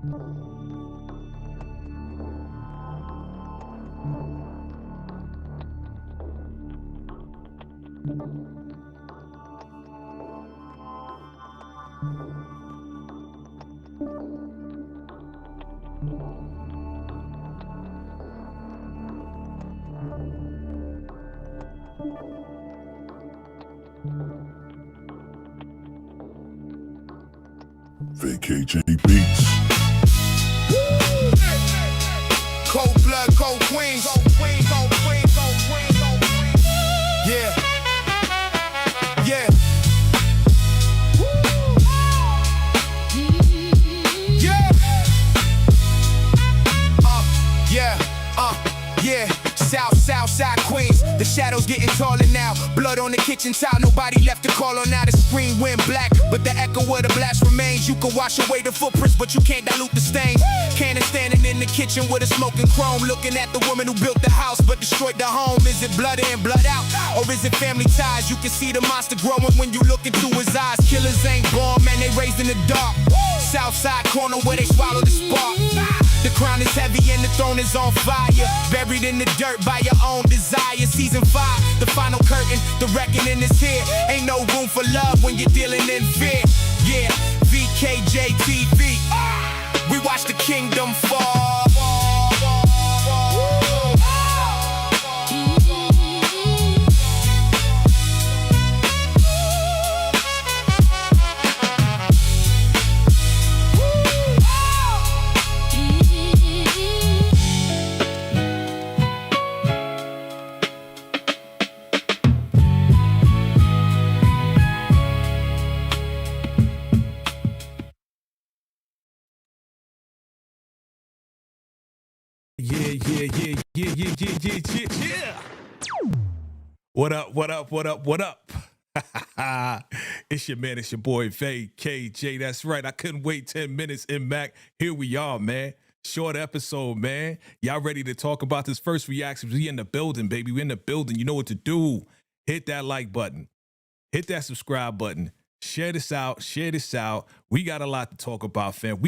VACAY-J beats. Cold blood, cold queens. Yeah. Yeah. Yeah. Yeah. Southside Queens. The shadows getting taller now. Blood on the kitchen tile. Nobody left to call on now. The screen went black, but the echo of the blast remains. You can wash away the footprints, but you can't dilute the stains. Kanan standing in the kitchen with a smoking chrome, looking at the woman who built the house but destroyed the home. Is it blood in, blood out, or is it family ties? You can see the monster growing when you look into his eyes. Killers ain't born, man, they raised in the dark. Southside corner where they swallow the spark. The crown is heavy and the throne is on fire. Buried in the dirt by your own desire. Season 5, the final curtain, the reckoning is here. Ain't no room for love when you're dealing in fear. Yeah, VACAY-JTV. We watch the kingdom fall. Yeah. What up? It's your man, it's your boy, VACAY-J. That's right. I couldn't wait 10 minutes in Mac. Here we are, man. Short episode, man. Y'all ready to talk about this first reaction? We in the building, baby. We in the building. You know what to do. Hit that like button. Hit that subscribe button. Share this out. We got a lot to talk about, fam.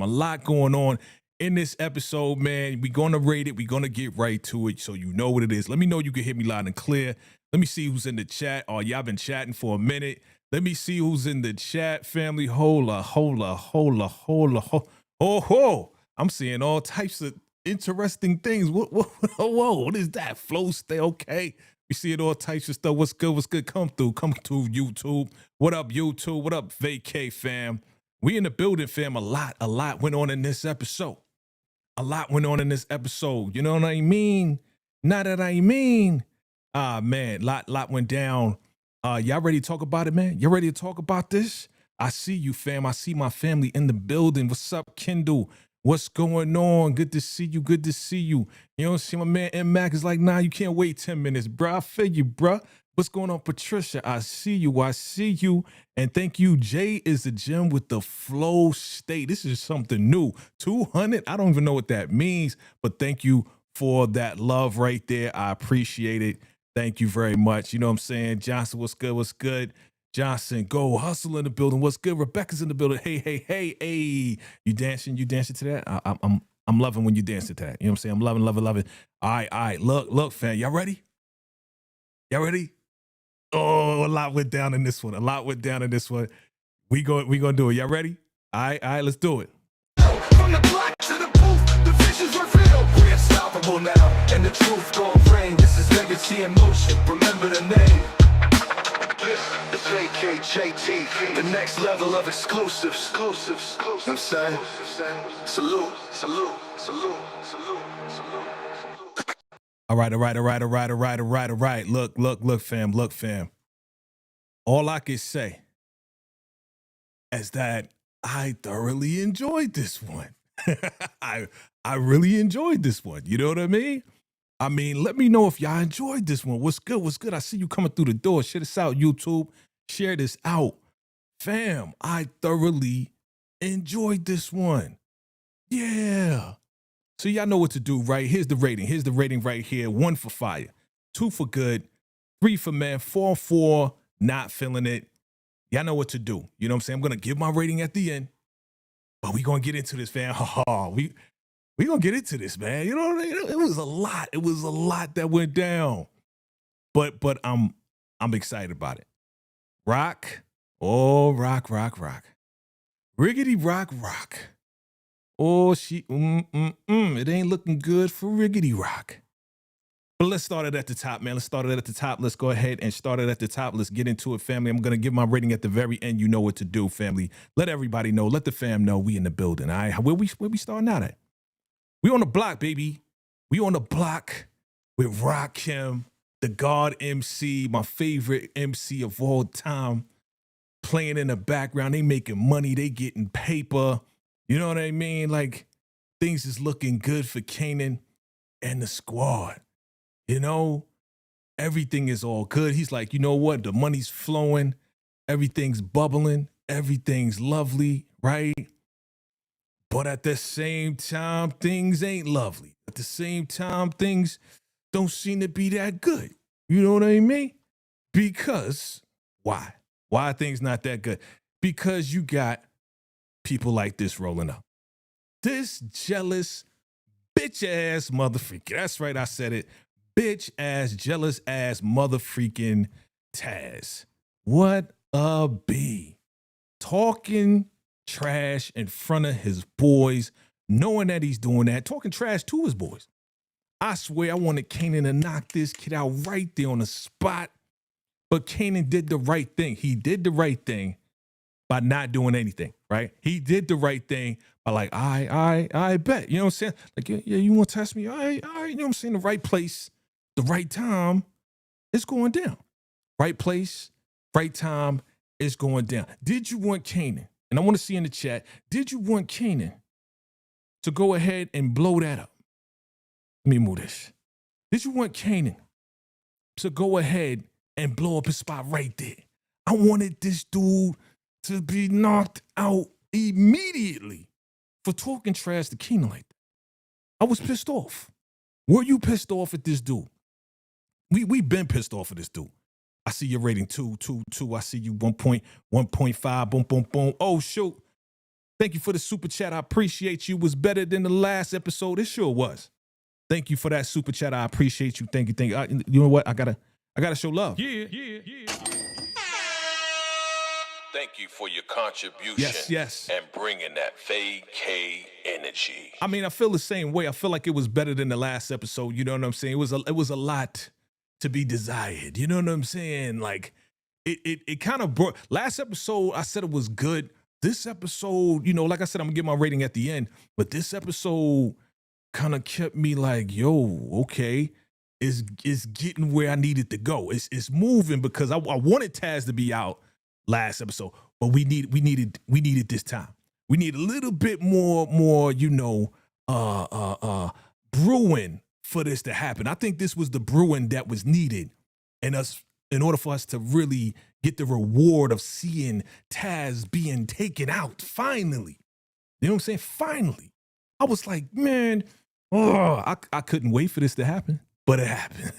A lot going on in this episode, man. We're going to rate it. We're going to get right to it so you know what it is. Let me know you can hear me loud and clear. Let me see who's in the chat. Oh, y'all been chatting for a minute. Let me see who's in the chat, family. Hola. Oh, I'm seeing all types of interesting things. Whoa, what is that? Flow stay okay. We seeing all types of stuff. What's good? Come through YouTube. What up, YouTube? What up, VACAY fam? We in the building, fam. A lot went on in this episode. You know what I mean? Man, lot went down. Y'all ready to talk about it, man? You ready to talk about this? I see you, fam. I see my family in the building. What's up, Kendall? What's going on? Good to see you. You know, see my man M Mac is like, nah, you can't wait 10 minutes, bro. I feel you, bro. What's going on, Patricia? I see you. And thank you. Jay is the gym with the flow state. This is something new. 200. I don't even know what that means, but thank you for that love right there. I appreciate it. Thank you very much. You know what I'm saying? Johnson, what's good? Johnson, go hustle in the building. What's good? Rebecca's in the building. Hey. You dancing to that? I'm loving when you dance to that. You know what I'm saying? I'm loving. All right. Look, fam. Y'all ready? Oh, a lot went down in this one. We gonna do it. Y'all ready? All right, let's do it. From the block to the booth, the vision's revealed. We're unstoppable now, and the truth gon' reign. This is legacy in motion. Remember the name. This is VACAY-JTV, the next level of exclusives. You know what I'm saying? Salute. All right. Look, fam. All I can say is that I thoroughly enjoyed this one. I really enjoyed this one. You know what I mean? Let me know if y'all enjoyed this one. What's good? I see you coming through the door. Share this out, YouTube. Share this out. Fam, I thoroughly enjoyed this one. Yeah. So y'all know what to do, right? Here's the rating right here. 1 for fire, 2 for good, 3 for man, 4 for not feeling it. Y'all know what to do. You know what I'm saying? I'm going to give my rating at the end. But we gonna get into this, fam. We gonna get into this, man. You know what I mean? It was a lot. It was a lot that went down. But I'm excited about it. Rock. Oh, rock. Riggedy rock. Oh, it ain't looking good for Riggedy Rock. But let's start it at the top, man. Let's start it at the top. Let's go ahead and start it at the top. Let's get into it, family. I'm going to give my rating at the very end. You know what to do, family. Let everybody know. Let the fam know we in the building, all right? Where we starting out at? We on the block, baby. We on the block with Rakim, the God MC, my favorite MC of all time, playing in the background. They making money. They getting paper. You know what I mean? Like, things is looking good for Kanan and the squad. You know, everything is all good. He's like, you know what? The money's flowing. Everything's bubbling. Everything's lovely, right? But at the same time, things ain't lovely. At the same time, things don't seem to be that good. You know what I mean? Because, why? Why are things not that good? Because you got people like this rolling up. This jealous, bitch-ass motherfucker. That's right, I said it. Bitch-ass, jealous-ass motherfreaking Taz. What a B. Talking trash in front of his boys, knowing that he's doing that, talking trash to his boys. I swear I wanted Kanan to knock this kid out right there on the spot, but Kanan did the right thing. He did the right thing by not doing anything, right? He did the right thing by like, I bet. You know what I'm saying? Like, yeah, you want to test me? All right, you know what I'm saying? The right place, the right time, it's going down. Right place, right time, it's going down. Did you want Kanan? And I want to see in the chat, did you want Kanan to go ahead and blow that up? Let me move this. Did you want Kanan to go ahead and blow up his spot right there? I wanted this dude to be knocked out immediately for talking trash to Kanan like that. I was pissed off. Were you pissed off at this dude? We've been pissed off at this dude. I see your rating 2. I see you 1.5. Boom, boom, boom. Oh, shoot. Thank you for the super chat. I appreciate you. It was better than the last episode. It sure was. Thank you for that super chat. I appreciate you. Thank you. You know what? I gotta show love. Yeah. Thank you for your contribution. Yes. And bringing that VACAY energy. I mean, I feel the same way. I feel like it was better than the last episode. You know what I'm saying? It was a lot to be desired. You know what I'm saying? Like, it kind of brought, last episode, I said it was good. This episode, you know, like I said, I'm gonna get my rating at the end, but this episode kind of kept me like, yo, okay, it's getting where I needed to go. It's moving because I wanted Taz to be out last episode, but we needed this time. We need a little bit more, you know, brewing for this to happen. I think this was the brewing that was needed in order for us to really get the reward of seeing Taz being taken out finally. You know what I'm saying? Finally. I was like, man, I couldn't wait for this to happen, but it happened.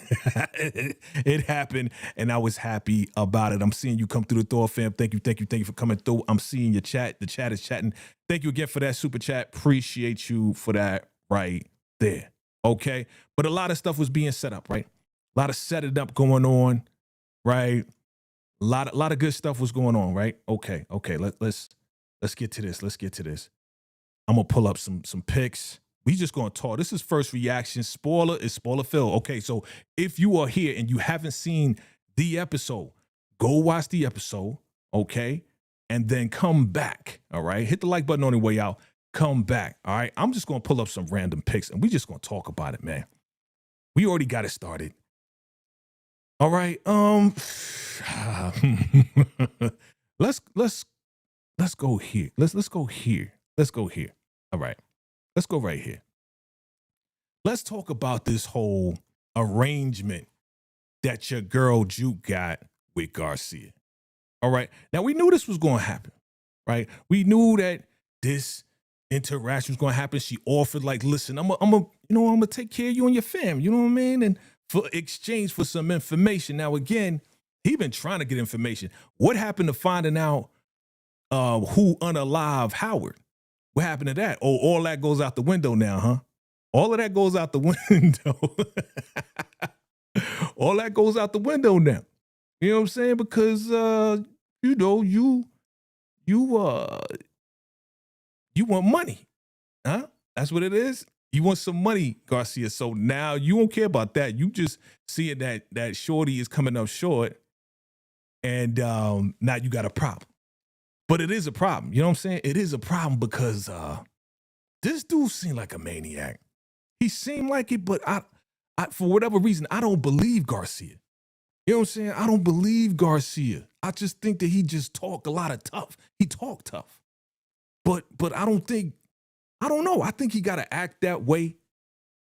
It happened, and I was happy about it. I'm seeing you come through the door, fam. Thank you for coming through. I'm seeing your chat. The chat is chatting. Thank you again for that super chat. Appreciate you for that right there. Okay, but a lot of stuff was being set up, right? A lot of setting up going on, right? A lot of good stuff was going on, right? Okay. Let's get to this. I'm gonna pull up some pics. We just gonna talk. This is first reaction. Spoiler is spoiler filled. Okay, so if you are here and you haven't seen the episode, go watch the episode, okay, and then come back. All right, hit the like button on the way out. Come back. All right, I'm just gonna pull up some random pics and we just gonna talk about it, man. We already got it started. All right. Let's go here. Let's go here. All right. Let's go right here. Let's talk about this whole arrangement that your girl Juke got with Garcia. All right. Now we knew this was going to happen, right? We knew that this interaction was going to happen. She offered, like, listen, I'm gonna take care of you and your fam. You know what I mean? And for exchange for some information. Now, again, he been trying to get information. What happened to finding out who unalived Howard? What happened to that? Oh, all that goes out the window now, huh? All of that goes out the window. All that goes out the window now. You know what I'm saying? Because you know, you want money, huh? That's what it is. You want some money, Garcia. So now you don't care about that. You just seeing that shorty is coming up short, and now you got a problem. But it is a problem. You know what I'm saying? It is a problem because this dude seemed like a maniac. He seemed like it, but I for whatever reason, I don't believe Garcia. You know what I'm saying? I don't believe Garcia. I just think that he just talked a lot of tough. He talked tough. But I don't know. I think he got to act that way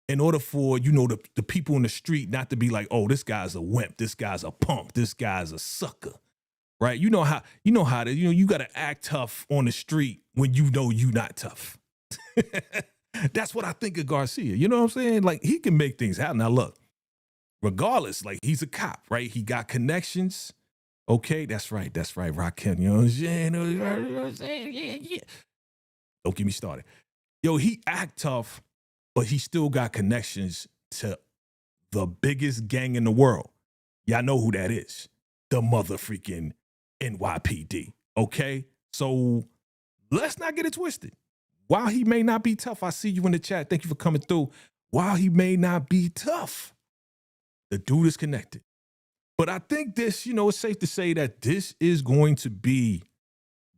in order for, you know, the people in the street not to be like, oh, this guy's a wimp. This guy's a punk. This guy's a sucker. Right? You know how you got to act tough on the street when you know you not tough. That's what I think of Garcia. You know what I'm saying? Like, he can make things happen. Now, look, regardless, like, he's a cop, right? He got connections. Okay, that's right, Rakim. You know what I'm saying? Yeah. Don't get me started. Yo, he act tough, but he still got connections to the biggest gang in the world. Y'all know who that is. The mother freaking NYPD. Okay? So let's not get it twisted. While he may not be tough, I see you in the chat. Thank you for coming through. While he may not be tough, the dude is connected. But I think this, you know, it's safe to say that this is going to be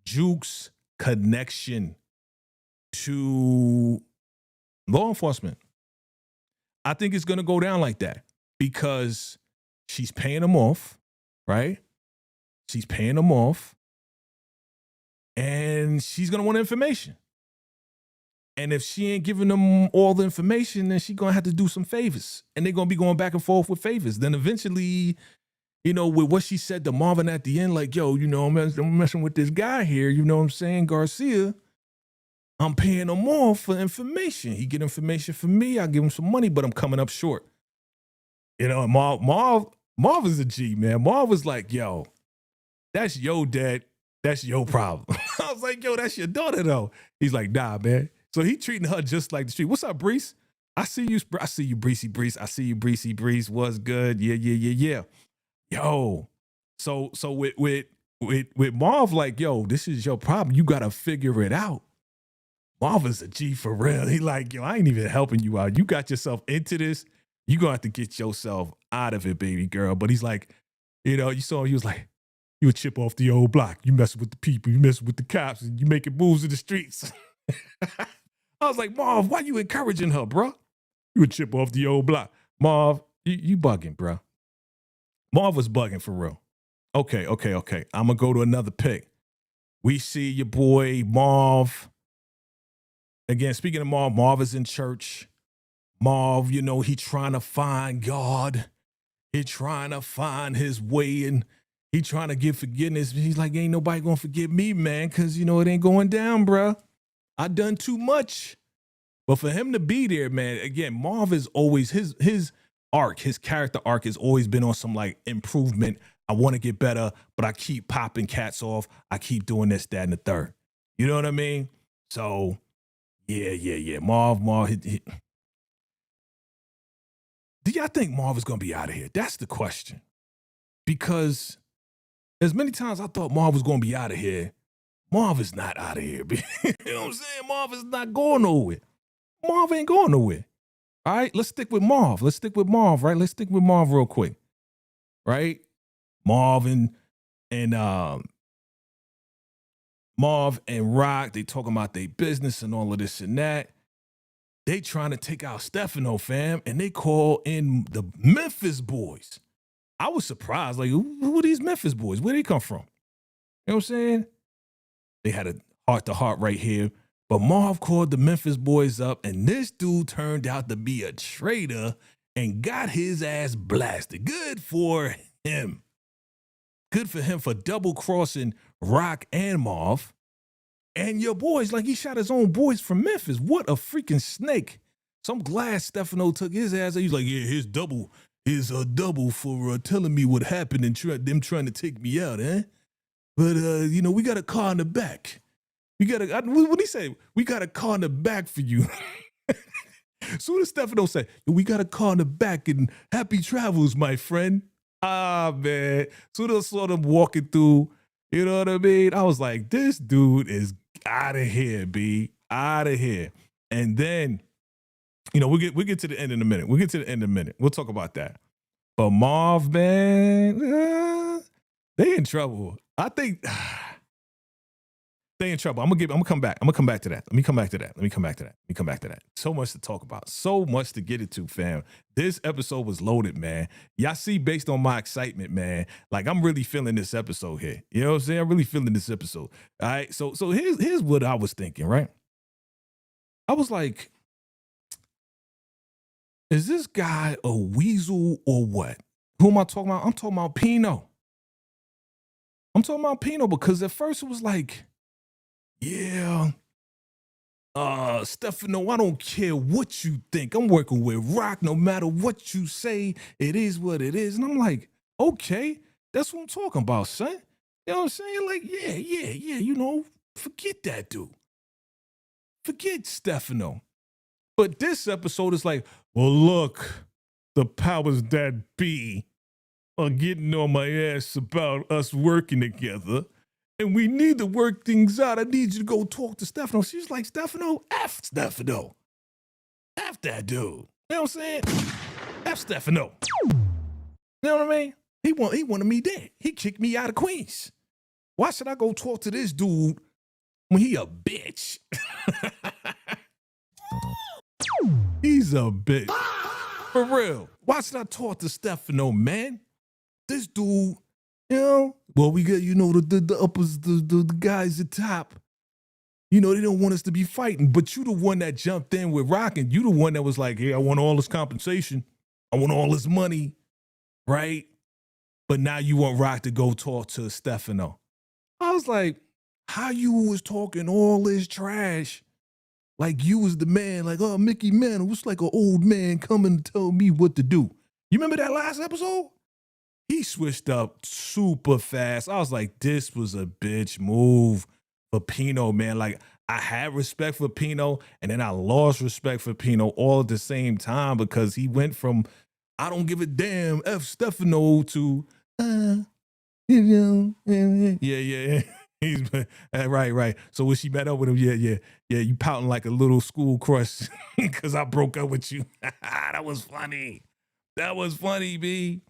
Juke's connection to law enforcement. I think it's going to go down like that because she's paying him off, right? She's paying him off, and she's going to want information. And if she ain't giving them all the information, then she's going to have to do some favors. And they're going to be going back and forth with favors. Then eventually, you know, with what she said to Marvin at the end, like, yo, you know, I'm messing with this guy here. You know what I'm saying? Garcia, I'm paying him off for information. He get information from me. I give him some money, but I'm coming up short. You know, Marv is a G, man. Marv was like, yo, that's your dad. That's your problem. I was like, yo, that's your daughter, though. He's like, nah, man. So he treating her just like the street. What's up, Brees? I see you, Breesy Brees. I see you, Breesy Brees. What's good? Yeah. Yo, so with Marv, like, yo, this is your problem. You gotta figure it out. Marv is a G for real. He like, yo, I ain't even helping you out. You got yourself into this. You gonna have to get yourself out of it, baby girl. But he's like, you know, you saw him, he was like, you a chip off the old block. You messing with the people. You messing with the cops. And you making moves in the streets. I was like, Marv, why you encouraging her, bro? You a chip off the old block. Marv, you bugging, bro. Marv was bugging for real. Okay. I'm going to go to another pick. We see your boy Marv. Again, speaking of Marv, Marv is in church. Marv, you know, he trying to find God. He trying to find his way, and he trying to give forgiveness. He's like, ain't nobody going to forgive me, man, because, you know, it ain't going down, bro. I done too much. But for him to be there, man, again, Marv is always, his arc, his character arc has always been on some like improvement. I want to get better, but I keep popping cats off. I keep doing this, that, and the third. You know what I mean? So, yeah. Marv. Do y'all think Marv is going to be out of here? That's the question. Because as many times I thought Marv was going to be out of here, Marv is not out of here. You know what I'm saying? Marv is not going nowhere. Marv ain't going nowhere. All right, let's stick with Marv. Right? Let's stick with Marv real quick. Right? Marv and Rock, they talking about their business and all of this and that. They trying to take out Stefano, fam, and they call in the Memphis boys. I was surprised. Like, who are these Memphis boys? Where they come from? You know what I'm saying? They had a heart-to-heart right here. But Marv called the Memphis boys up, and this dude turned out to be a traitor and got his ass blasted. Good for him. Good for him for double-crossing Rock and Marv. And your boys, like, he shot his own boys from Memphis. What a freaking snake. So I'm glad Stefano took his ass. He's like, yeah, here's a double for telling me what happened and them trying to take me out, eh? But, you know, we got a car in the back. We got what he say? We got a car in the back for you. Soon as Stefano said, we got a car in the back and happy travels, my friend. Ah, man. Soon as I saw them walking through, you know what I mean? I was like, this dude is out of here, B. Out of here. And then, you know, we'll get to the end in a minute. We'll talk about that. But Marv, man, they in trouble. I think they in trouble. I'm gonna come back. I'm gonna come back to that. Let me come back to that. So much to talk about. So much to get into, fam. This episode was loaded, man. Y'all see, based on my excitement, man, like I'm really feeling this episode here. You know what I'm saying? I'm really feeling this episode. All right. So here's what I was thinking, right? I was like, is this guy a weasel or what? Who am I talking about? I'm talking about Pino. Because at first it was like, yeah, Stefano, I don't care what you think. I'm working with Rock. No matter what you say, it is what it is. And I'm like, okay, that's what I'm talking about, son. You know what I'm saying? Like, yeah, you know, forget that dude. Forget Stefano. But this episode is like, well, look, the powers that be are getting on my ass about us working together. And we need to work things out. I need you to go talk to Stefano. She's like, Stefano? F Stefano. F that dude. You know what I'm saying? F Stefano. You know what I mean? He wanted me dead. He kicked me out of Queens. Why should I go talk to this dude when he a bitch? He's a bitch. For real. Why should I talk to Stefano, man? This dude, you know, well, we got, you know, the uppers, the guys at top. You know, they don't want us to be fighting, but you the one that jumped in with Rock, and you the one that was like, hey, I want all this compensation. I want all this money, right? But now you want Rock to go talk to Stefano. I was like, how you was talking all this trash? Like you was the man, like, oh, Mickey Mantle was like an old man coming to tell me what to do. You remember that last episode? He switched up super fast. I was like, this was a bitch move for Pino, man. Like, I had respect for Pino, and then I lost respect for Pino all at the same time because he went from, I don't give a damn, F Stefano to, yeah. He's right. So when she met up with him, yeah, you pouting like a little school crush because I broke up with you. That was funny, B.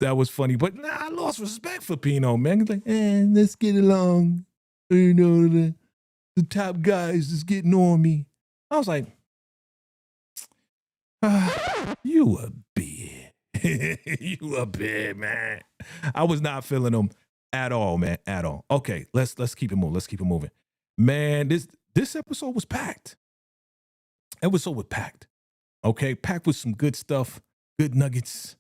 That was funny, but nah, I lost respect for Pino, man. He's like, let's get along. You know, the top guys is getting on me. I was like, you a bitch. You a bitch, man. I was not feeling him at all, man, at all. Okay, let's keep it moving. Man, this episode was packed. Episode was packed. Okay, packed with some good stuff, good nuggets.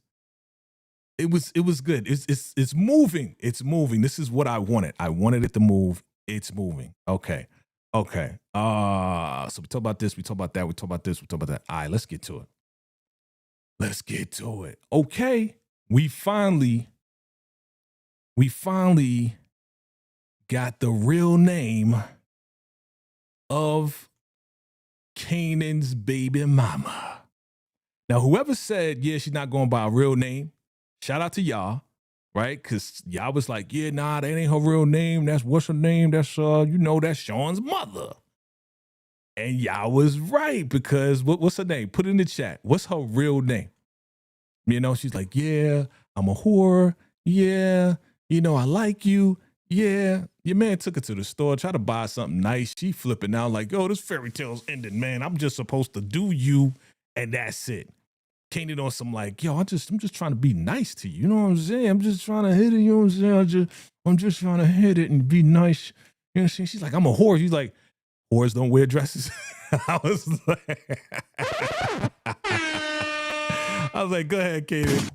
It was good. It's moving. It's moving. This is what I wanted. I wanted it to move. It's moving. Okay. So we talk about this. We talk about that. We talk about this. We talk about that. All right. Let's get to it. Okay. We finally got the real name of Kanan's baby mama. Now, whoever said, yeah, she's not going by a real name, shout out to y'all, right? Because y'all was like, yeah, nah, that ain't her real name. What's her name? That's, that's Sean's mother. And y'all was right because what's her name? Put it in the chat. What's her real name? You know, she's like, yeah, I'm a whore. Yeah, you know, I like you. Yeah, your man took her to the store, tried to buy something nice. She flipping out like, oh, this fairy tale's ended, man. I'm just supposed to do you, and that's it. Kanan on some like, yo, I'm just trying to be nice to you. You know what I'm saying? I'm just trying to hit it. You know what I'm saying? I'm just trying to hit it and be nice. You know what I'm saying? She's like, I'm a whore. She's like, whores don't wear dresses. I was like, go ahead, Kanan.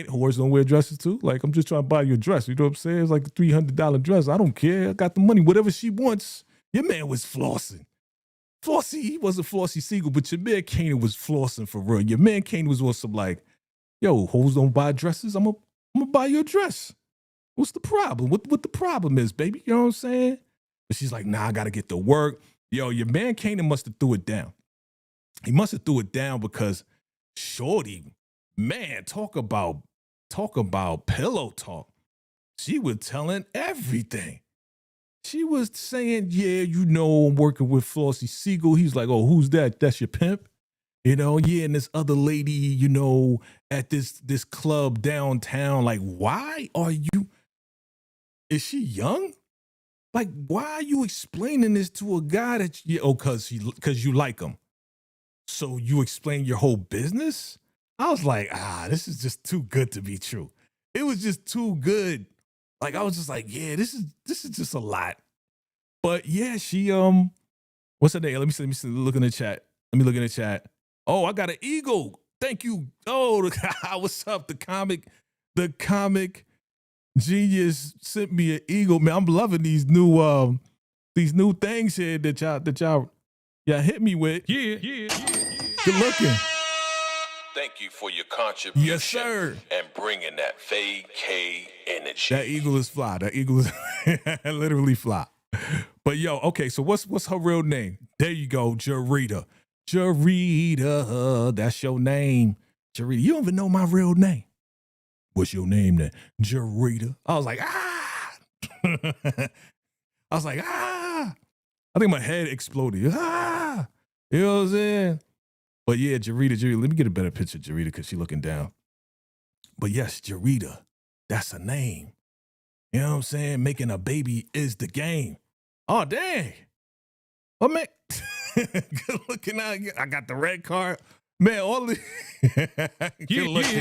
Whores don't wear dresses too. Like, I'm just trying to buy you a dress. You know what I'm saying? It's like a $300 dress. I don't care. I got the money. Whatever she wants. Your man was flossing. He wasn't Flossy Siegel, but your man Kanan was flossing for real. Your man Kanan was on some like, yo, hoes don't buy dresses. I'm gonna buy you a dress. What's the problem? What the problem is, baby? You know what I'm saying? But she's like, nah, I gotta get to work. Yo, your man Kanan must have threw it down. He must have threw it down because shorty, man, talk about pillow talk. She was telling everything. She was saying, yeah, you know, I'm working with Flossie Siegel. He's like, oh, who's that? That's your pimp? You know, yeah, and this other lady, you know, at this club downtown. Like, why are you, is she young? Like, why are you explaining this to a guy that cause you like him. So you explain your whole business? I was like, this is just too good to be true. It was just too good. Like, I was just like, yeah, this is just a lot. But yeah, she, what's her name? Let me see, look in the chat. Let me look in the chat. Oh, I got an eagle. Thank you. Oh, what's up? The comic genius sent me an eagle. Man, I'm loving these new things here that y'all hit me with. Yeah. Good looking. Thank you for your contribution. Yes, sir. And bringing that vacay energy. That eagle is fly. That eagle is literally fly. But yo, okay, so what's her real name? There you go, Jarita. Jarita, that's your name. Jarita, you don't even know my real name. What's your name then? Jarita. I was like, I think my head exploded. You know what I'm saying? But yeah, Jarita. Let me get a better picture of Jarita because she's looking down. But yes, Jarita, that's a name. You know what I'm saying? Making a baby is the game. Oh, dang. Oh, man. Good looking out. I got the red card. Man, all the... Good looking.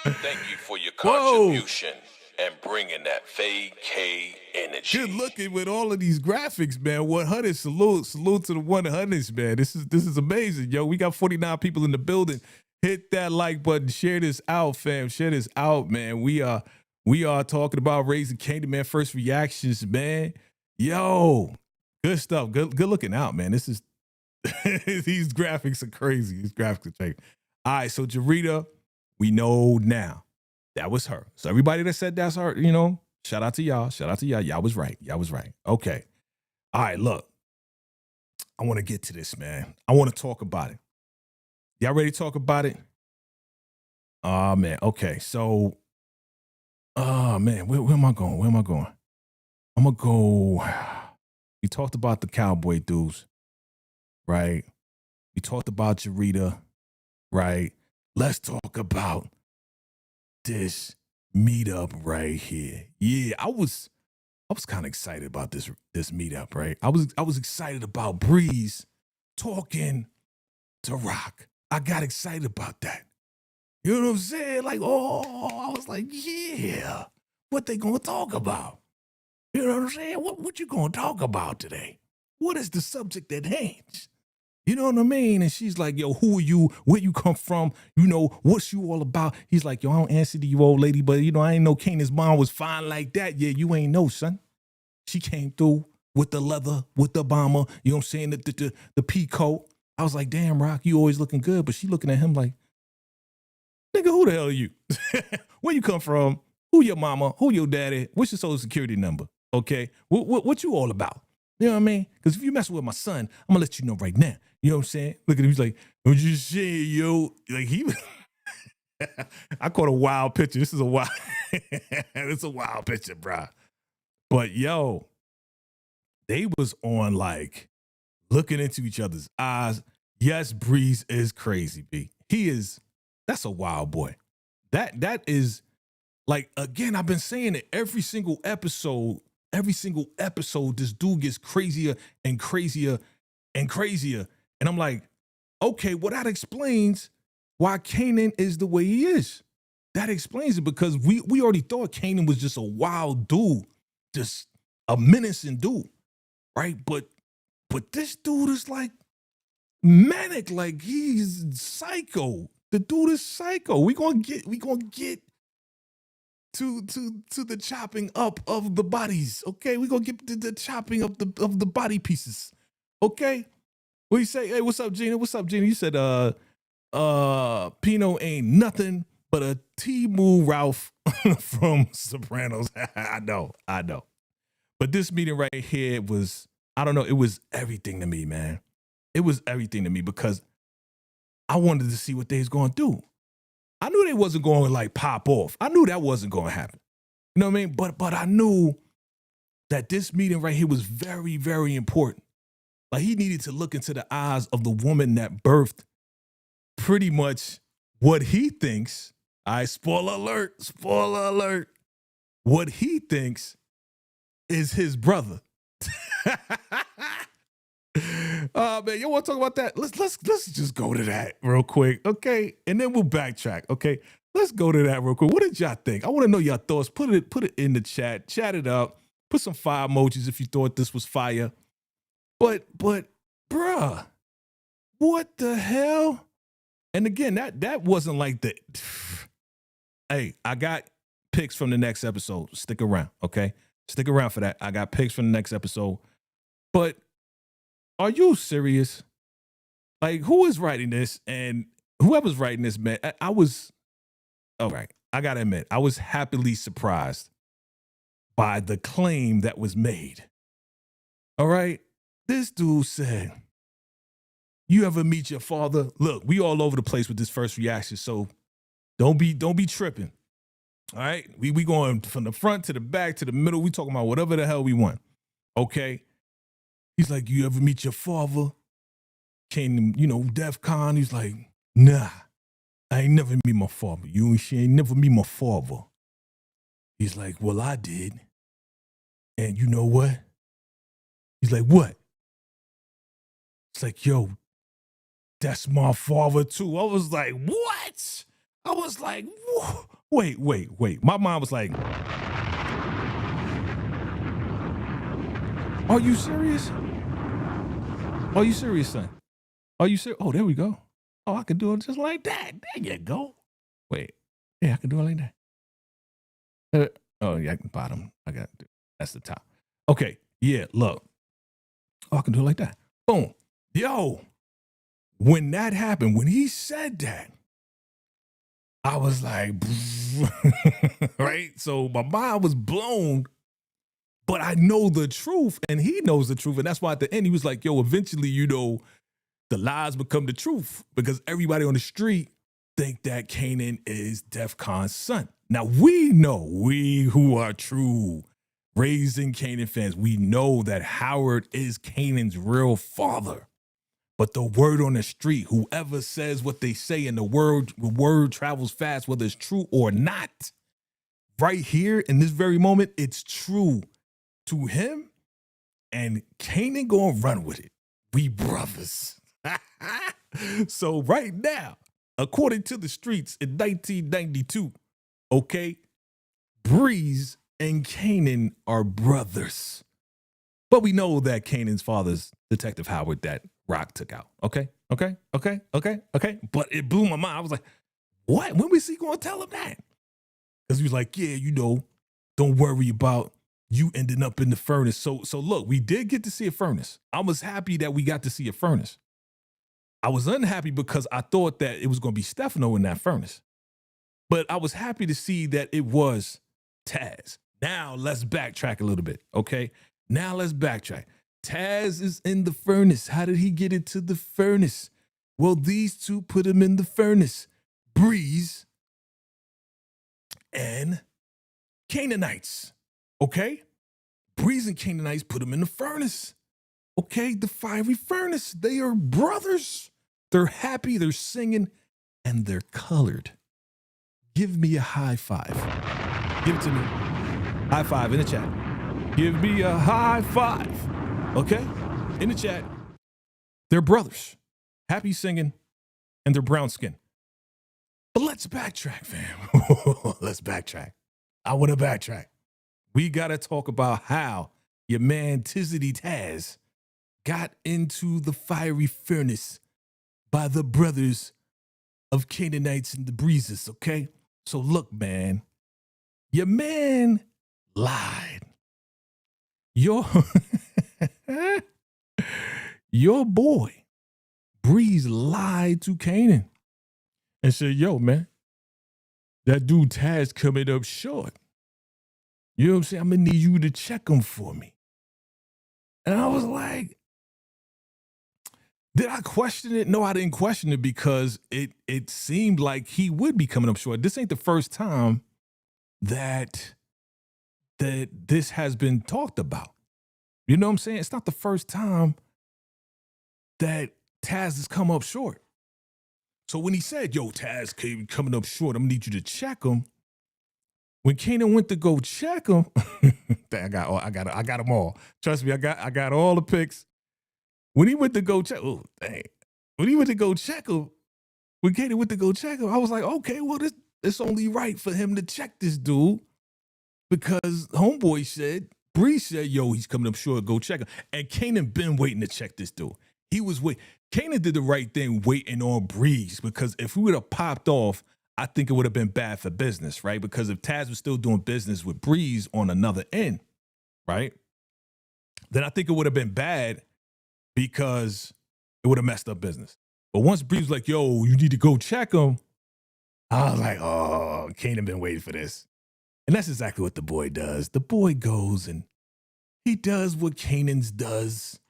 Thank you for your contribution and bringing that vacay energy. Good looking with all of these graphics, man. 100, salute to the 100s, man. This is amazing, yo. We got 49 people in the building. Hit that like button. Share this out, fam. Share this out, man. We are talking about Raising Kingdom, man. First reactions, man. Yo, good stuff. Good looking out, man. This is these graphics are crazy. These graphics are crazy. All right, so Jarita, we know now. That was her. So everybody that said that's her, you know, shout out to y'all. Y'all was right. Okay. All right, look. I want to get to this, man. I want to talk about it. Y'all ready to talk about it? Oh, man. Okay. So, man, where am I going? I'm going to go. We talked about the cowboy dudes, right? We talked about Jarita, right? Let's talk about this meetup right here. Yeah, I was kind of excited about this meetup, right? I was excited about Breeze talking to Rock. I got excited about that. You know what I'm saying? Like, I was like, yeah, what they gonna talk about? You know what I'm saying? What you gonna talk about today? What is the subject at hand? You know what I mean? And she's like, yo, who are you? Where you come from? You know, what's you all about? He's like, yo, I don't answer to you, old lady, but you know, I ain't know Kanan's mom was fine like that. Yeah, you ain't know, son. She came through with the leather, with the bomber, you know what I'm saying? The pea coat. I was like, damn, Rock, you always looking good. But she looking at him like, nigga, who the hell are you? Where you come from? Who your mama? Who your daddy? What's your social security number? Okay, what you all about? You know what I mean? Because if you mess with my son, I'm gonna let you know right now. You know what I'm saying? Look at him. He's like, I'm just saying, yo. Like I caught a wild picture. This is a wild, it's a wild picture, bro. But yo, they was on like looking into each other's eyes. Yes, Breeze is crazy, B. That's a wild boy. That is like, again, I've been saying it every single episode, this dude gets crazier and crazier and crazier. And I'm like, okay, well, that explains why Kanan is the way he is. That explains it, because we already thought Kanan was just a wild dude, just a menacing dude, right? But this dude is like manic, like he's psycho. The dude is psycho. We gonna get to the chopping up of the bodies, okay? We gonna get to the chopping of the body pieces, okay? What you say? Hey, what's up, Gina? You said Pino ain't nothing but a T-Moo Ralph from Sopranos. I know. But this meeting right here was, I don't know, it was everything to me, man. It was everything to me because I wanted to see what they was going to do. I knew they wasn't going to like pop off. I knew that wasn't going to happen. You know what I mean? But I knew that this meeting right here was very, very important. Like he needed to look into the eyes of the woman that birthed pretty much what he thinks. Spoiler alert. What he thinks is his brother. Oh man, you want to talk about that? Let's just go to that real quick, okay? And then we'll backtrack, okay? Let's go to that real quick. What did y'all think? I want to know your thoughts. Put it in the chat. Chat it up. Put some fire emojis if you thought this was fire. But bruh, what the hell? And again, that wasn't like the. Hey, I got picks from the next episode. Stick around, okay? Stick around for that. I got picks from the next episode. But are you serious? Like, who is writing this? And whoever's writing this, man, I was, all right, I gotta admit, I was happily surprised by the claim that was made. All right? This dude said, you ever meet your father? Look, we all over the place with this first reaction, so don't be tripping. All right? We going from the front to the back to the middle. We talking about whatever the hell we want. Okay? He's like, you ever meet your father? Came, DEF CON. He's like, nah, I ain't never meet my father. She ain't never meet my father. He's like, well, I did. And you know what? He's like, what? It's like, yo, that's my father too. I was like, what? I was like, wait. My mom was like, are you serious? Are you serious, son? Are you serious? Oh, there we go. Oh, I can do it just like that. There you go. Wait. Yeah, I can do it like that. Oh, yeah, bottom. I got to do. That's the top. Okay. Yeah, look. Oh, I can do it like that. Boom. Yo, when that happened, when he said that, I was like, right? So my mind was blown, but I know the truth and he knows the truth. And that's why at the end, he was like, yo, eventually, the lies become the truth because everybody on the street think that Kanan is DEF CON's son. Now we know, we who are true raising Kanan fans, we know that Howard is Kanan's real father. But the word on the street, whoever says what they say and the word travels fast, whether it's true or not, right here in this very moment, it's true to him and Kanan gonna run with it. We brothers. So right now, according to the streets in 1992, okay, Breeze and Kanan are brothers. But we know that Kanan's father's Detective Howard that Rock took out. Okay. But it blew my mind. I was like, what? When was he going to tell him that? Because he was like, yeah, don't worry about you ending up in the furnace. So look, we did get to see a furnace. I was happy that we got to see a furnace. I was unhappy because I thought that it was going to be Stefano in that furnace. But I was happy to see that it was Taz. Now let's backtrack a little bit, okay? Now let's backtrack. Taz is in the furnace. How did he get into the furnace? Well, these two put him in the furnace. Breeze and Canaanites, okay? Breeze and Canaanites put him in the furnace, okay? The fiery furnace. They are brothers. They're happy, they're singing, and they're colored. Give me a high five. Give it to me. High five in the chat. Give me a high five. Okay? In the chat. They're brothers. Happy singing, and they're brown skin. But let's backtrack, fam. Let's backtrack. I want to backtrack. We got to talk about how your man Tizzity Taz got into the fiery furnace by the brothers of Canaanites and the Breezes, okay? So look, man, your man lied. Your boy, Breeze, lied to Kanan and said, yo, man, that dude Taz coming up short. You know what I'm saying? I'm gonna need you to check them for me. And I was like, did I question it? No, I didn't question it because it seemed like he would be coming up short. This ain't the first time that this has been talked about. You know what I'm saying? It's not the first time that Taz has come up short. So when he said, yo, Taz coming up short, I'm gonna need you to check him. When Kanan went to go check him, I got them all. Trust me, I got all the picks. When he went to go check, when he went to go check him, when Kanan went to go check him, I was like, okay, well, it's only right for him to check this dude because homeboy said, Bree said, yo, he's coming up short, go check him. And Kanan been waiting to check this dude. He was waiting. Kanan did the right thing waiting on Breeze because if we would have popped off, I think it would have been bad for business, right? Because if Taz was still doing business with Breeze on another end, right? Then I think it would have been bad because it would have messed up business. But once Breeze was like, yo, you need to go check him, I was like, oh, Kanan been waiting for this. And that's exactly what the boy does. The boy goes and he does what Kanan's does.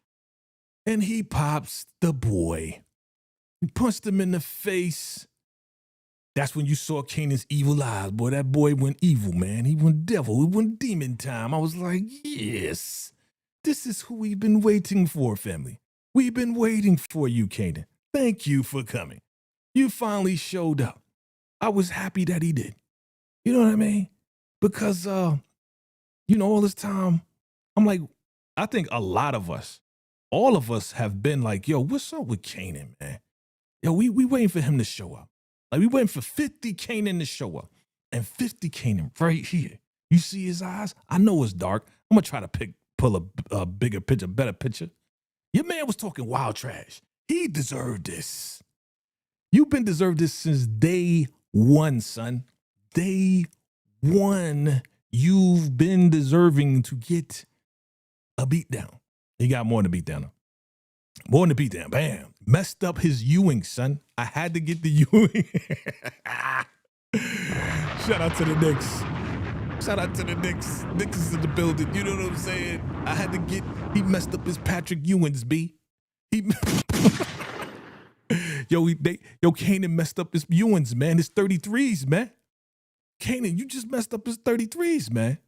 And he pops the boy. He punched him in the face. That's when you saw Kanan's evil eyes. Boy, that boy went evil, man. He went devil. He went demon time. I was like, yes, this is who we've been waiting for, family. We've been waiting for you, Kanan. Thank you for coming. You finally showed up. I was happy that he did. You know what I mean? Because, all this time, I'm like, I think a lot of us, all of us have been like, yo, what's up with Kanan, man? Yo, we waiting for him to show up. Like, we waiting for 50 Kanan to show up. And 50 Kanan right here. You see his eyes? I know it's dark. I'm going to try to pull a bigger picture, better picture. Your man was talking wild trash. He deserved this. You've been deserved this since day one, son. Day one, you've been deserving to get a beatdown. He got more than a beatdown. More than a beatdown. Bam. Messed up his Ewing, son. I had to get the Ewing. Shout out to the Knicks. Shout out to the Knicks. Knicks is in the building. You know what I'm saying? He messed up his Patrick Ewings, B. Kanan messed up his Ewings, man. His 33s, man. Kanan, you just messed up his 33s, man.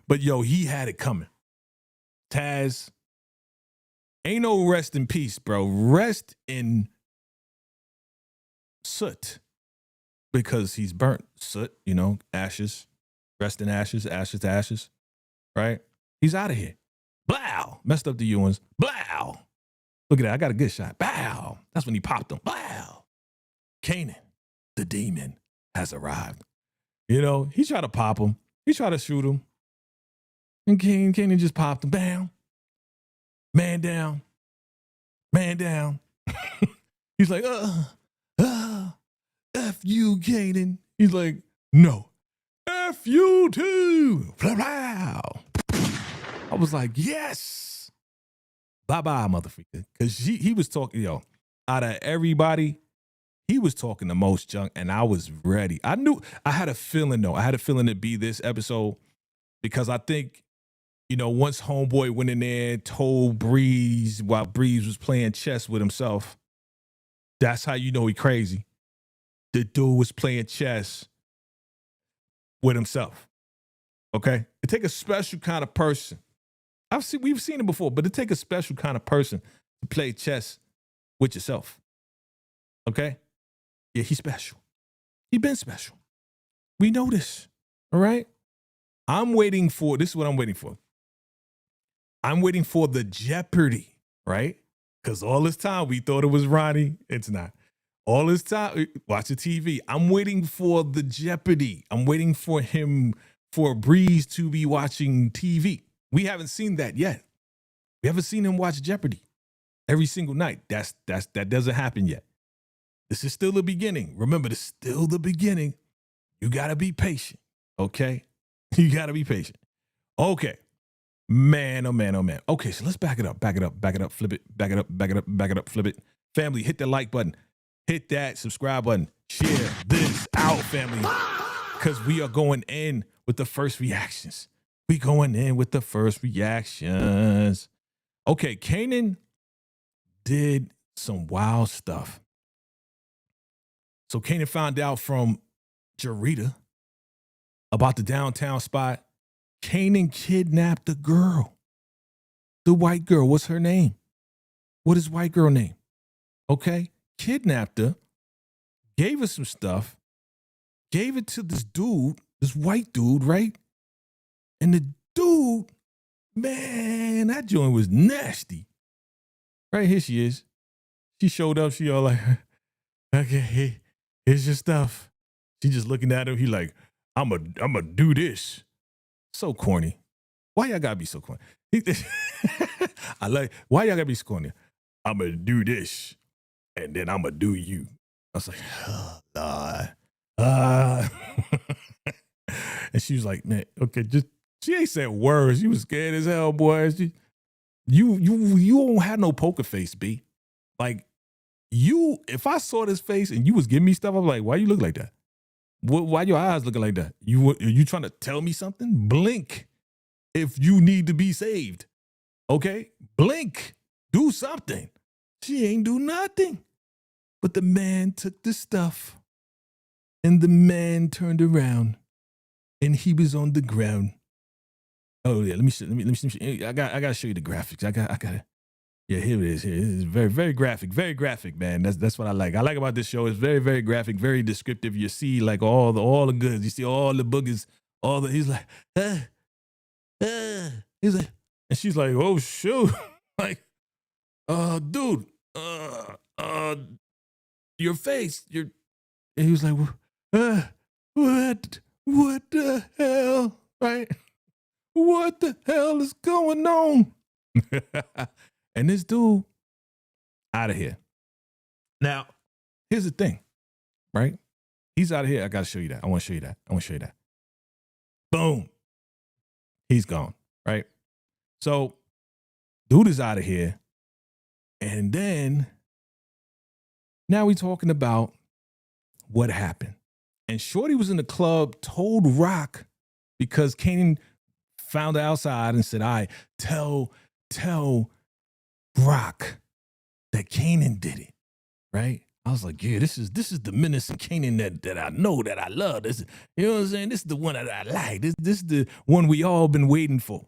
But he had it coming. Taz, ain't no rest in peace, bro. Rest in soot. Because he's burnt. Soot, ashes. Rest in ashes, ashes to ashes. Right? He's out of here. Blow. Messed up the Ewings. Blow. Look at that. I got a good shot. Bow. That's when he popped him. Blow. Kanan, the demon, has arrived. He tried to pop him. He tried to shoot him. And Kanan just popped him. Bam. Man down. Man down. He's like, F you, Kanan. He's like, no. F you too. Blah. I was like, yes. Bye-bye, motherfucker. Because he was talking, out of everybody, he was talking the most junk, and I was ready. I had a feeling, though. I had a feeling it'd be this episode because I think, once homeboy went in there, told Breeze while Breeze was playing chess with himself, that's how you know he crazy. The dude was playing chess with himself. Okay? It take a special kind of person. We've seen it before, but it take a special kind of person to play chess with yourself. Okay? Yeah, he's special. He been special. We know this. All right? This is what I'm waiting for. I'm waiting for the Jeopardy, right? Because all this time we thought it was Ronnie. It's not. All this time, watch the TV. I'm waiting for the Jeopardy. I'm waiting for Breeze to be watching TV. We haven't seen that yet. We haven't seen him watch Jeopardy every single night. That doesn't happen yet. This is still the beginning. Remember, this is still the beginning. You got to be patient, okay? You got to be patient. Okay. Man, oh man, oh man. Okay, so let's back it up, flip it, back it up, flip it. Family, hit that like button. Hit that subscribe button. Share this out, family. because we are going in with the first reactions. We going in with the first reactions. Okay, Kanan did some wild stuff. So Kanan found out from Jarita about the downtown spot. Kanan kidnapped the girl. The white girl. What's her name? What is white girl name? Okay. Kidnapped her. Gave her some stuff. Gave it to this dude, this white dude, right? And the dude, man, that joint was nasty. Right, here she is. She showed up. She all like, okay, here's your stuff. She just looking at him. He like, I'm a do this. So corny. Why y'all gotta be so corny? Why y'all gotta be so corny? I'm gonna do this, and then I'm gonna do you. I was like, oh, Lord. And she was like, man, okay, just, she ain't said words. She was scared as hell, boy. You don't have no poker face, B. Like, if I saw this face and you was giving me stuff, I'm like, why you look like that? Why your eyes looking like that? Are you trying to tell me something? Blink if you need to be saved. Okay? Blink. Do something. She ain't do nothing. But the man took the stuff and the man turned around and he was on the ground. Oh yeah, let me see. I gotta show you the graphics. I gotta. Yeah, here it is. Here it is. Very, very graphic, man. That's what I like. I like about this show. It's very, very graphic, very descriptive. You see like all the goods. You see all the boogers. He's like, he's like, and she's like, oh shoot, like, dude, your face, and he was like, what the hell, right? What the hell is going on? And this dude out of here. Now, here's the thing, right? He's out of here. I got to show you that. I want to show you that. Boom. He's gone, right? So, dude is out of here. And then, now we talking about what happened. And Shorty was in the club, told Rock, because Kanan found her outside and said, all right, tell Rock that Kanan did it, right? I was like, yeah, this is the menace in Kanan that I know, that I love. This, you know what I'm saying? This is the one that I like. This is the one we all been waiting for.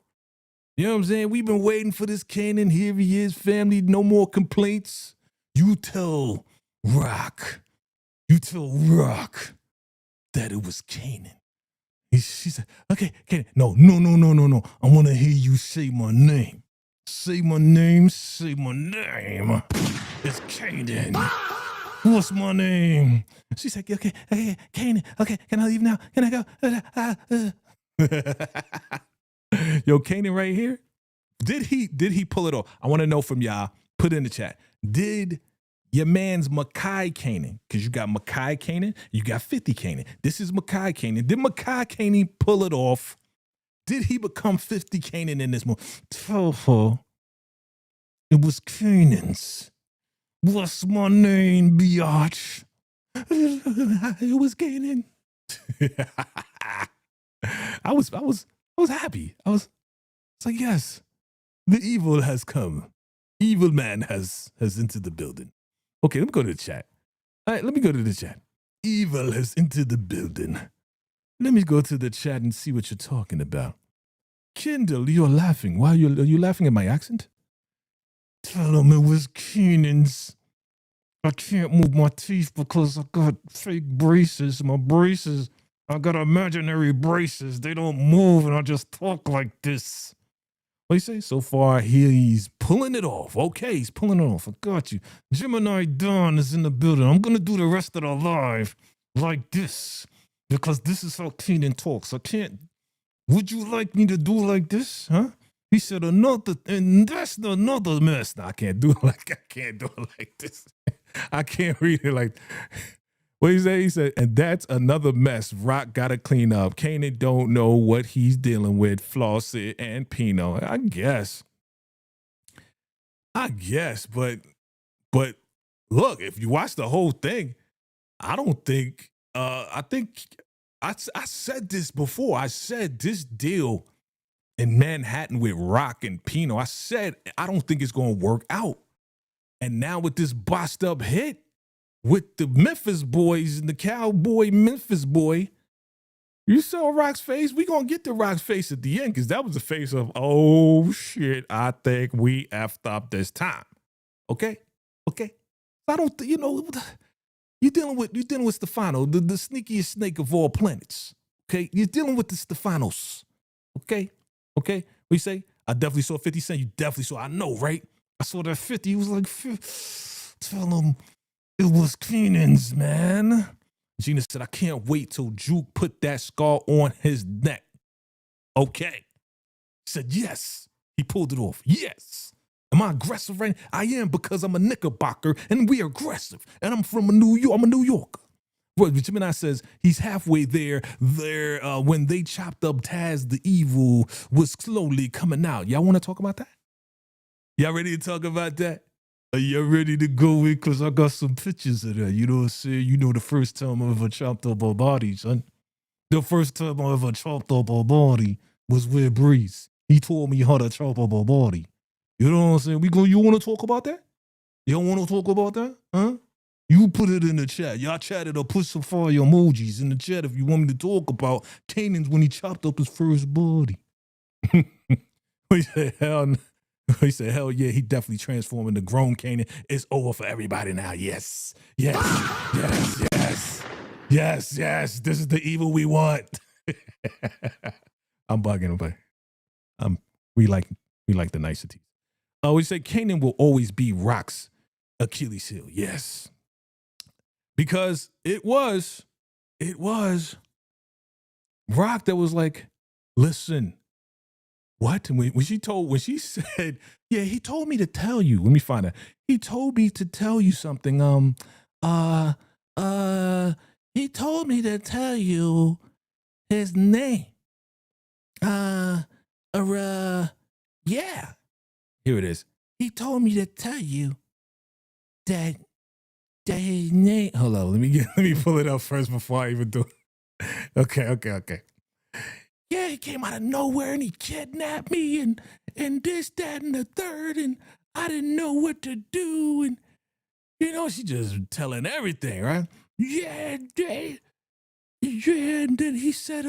You know what I'm saying? We've been waiting for this Kanan. Here he is, family. No more complaints. You tell Rock that it was Kanan. She said, okay, Kanan. No. I want to hear you say my name. Say my name. It's Kanan. What's my name? She said, okay, Kanan. Okay, can I leave now? Can I go? Yo, Kanan right here. Did he pull it off? I want to know from y'all. Put it in the chat. Did your man's Makai Kanan, because you got Makai Kanan, you got 50 Kanan. This is Makai Kanan. Did Makai Kanan pull it off? Did he become 50 Kanan in this movie? Tell her it was Kanan's. What's my name, biatch? It was Kanan. I was happy. It's like, yes, the evil has come. Evil man has entered the building. Okay, let me go to the chat. All right, let me go to the chat. Evil has entered the building. Let me go to the chat and see what you're talking about. Kendall, you're laughing. Why are you laughing at my accent? Tell him it was Kanan's. I can't move my teeth because I got fake braces. My braces, I got imaginary braces. They don't move and I just talk like this. What do you say? So far, he's pulling it off. Okay, he's pulling it off. I got you. Gemini Dawn is in the building. I'm going to do the rest of the live like this because this is how Kanan talks. I can't. Would you like me to do like this? Huh? He said another, and that's another mess. No, I can't do it like this. I can't read it like. What did he say? He said, and that's another mess Rock got to clean up. Kanan don't know what he's dealing with. Flossie and Pino. I guess, but look, if you watch the whole thing, I don't think. I think I said this before. I said this deal in Manhattan with Rock and Pino, I said I don't think it's going to work out. And now with this bossed up hit with the Memphis boys and the Cowboy Memphis boy, you saw Rock's face. We going to get to Rock's face at the end because that was the face of, oh, shit, I think we effed up this time. Okay? I don't, you're dealing with Stefano, the sneakiest snake of all planets. Okay? You're dealing with the Stefanos. Okay? What you say? I definitely saw 50 Cent. You definitely saw. I know, right? I saw that 50. He was like, tell him it was Kanan's, man. Gina said, I can't wait till Juke put that scar on his neck. Okay. Said, yes. He pulled it off. Yes. Am I aggressive right now? I am, because I'm a Knickerbocker and we are aggressive. And I'm from New York. I'm a New Yorker. But Gemini says he's halfway there. When they chopped up Taz, the evil was slowly coming out. Y'all want to talk about that? Y'all ready to talk about that? Are you ready to go in? Because I got some pictures of that. You know what I'm saying? You know the first time I ever chopped up a body, son. The first time I ever chopped up a body was with Breeze. He told me how to chop up a body. You know what I'm saying? You want to talk about that? You don't want to talk about that? Huh? You put it in the chat. Y'all chatted or put some fire emojis in the chat if you want me to talk about Kanan's when he chopped up his first body. We said, hell no. He said, hell yeah, he definitely transformed into grown Kanan. It's over for everybody now. Yes. This is the evil we want. I'm bugging. We like the niceties. We say Kanan will always be Rock's Achilles heel. Yes. Because it was Rock that was like, listen, what? When she said, yeah, he told me to tell you. Let me find out. He told me to tell you something. He told me to tell you his name. Yeah. Here it is. He told me to tell you that his name. Hold on, let me pull it up first before I even do it. Okay. Yeah, he came out of nowhere and he kidnapped me and this, that, and the third, and I didn't know what to do. And she just telling everything, right? Yeah, and then he said,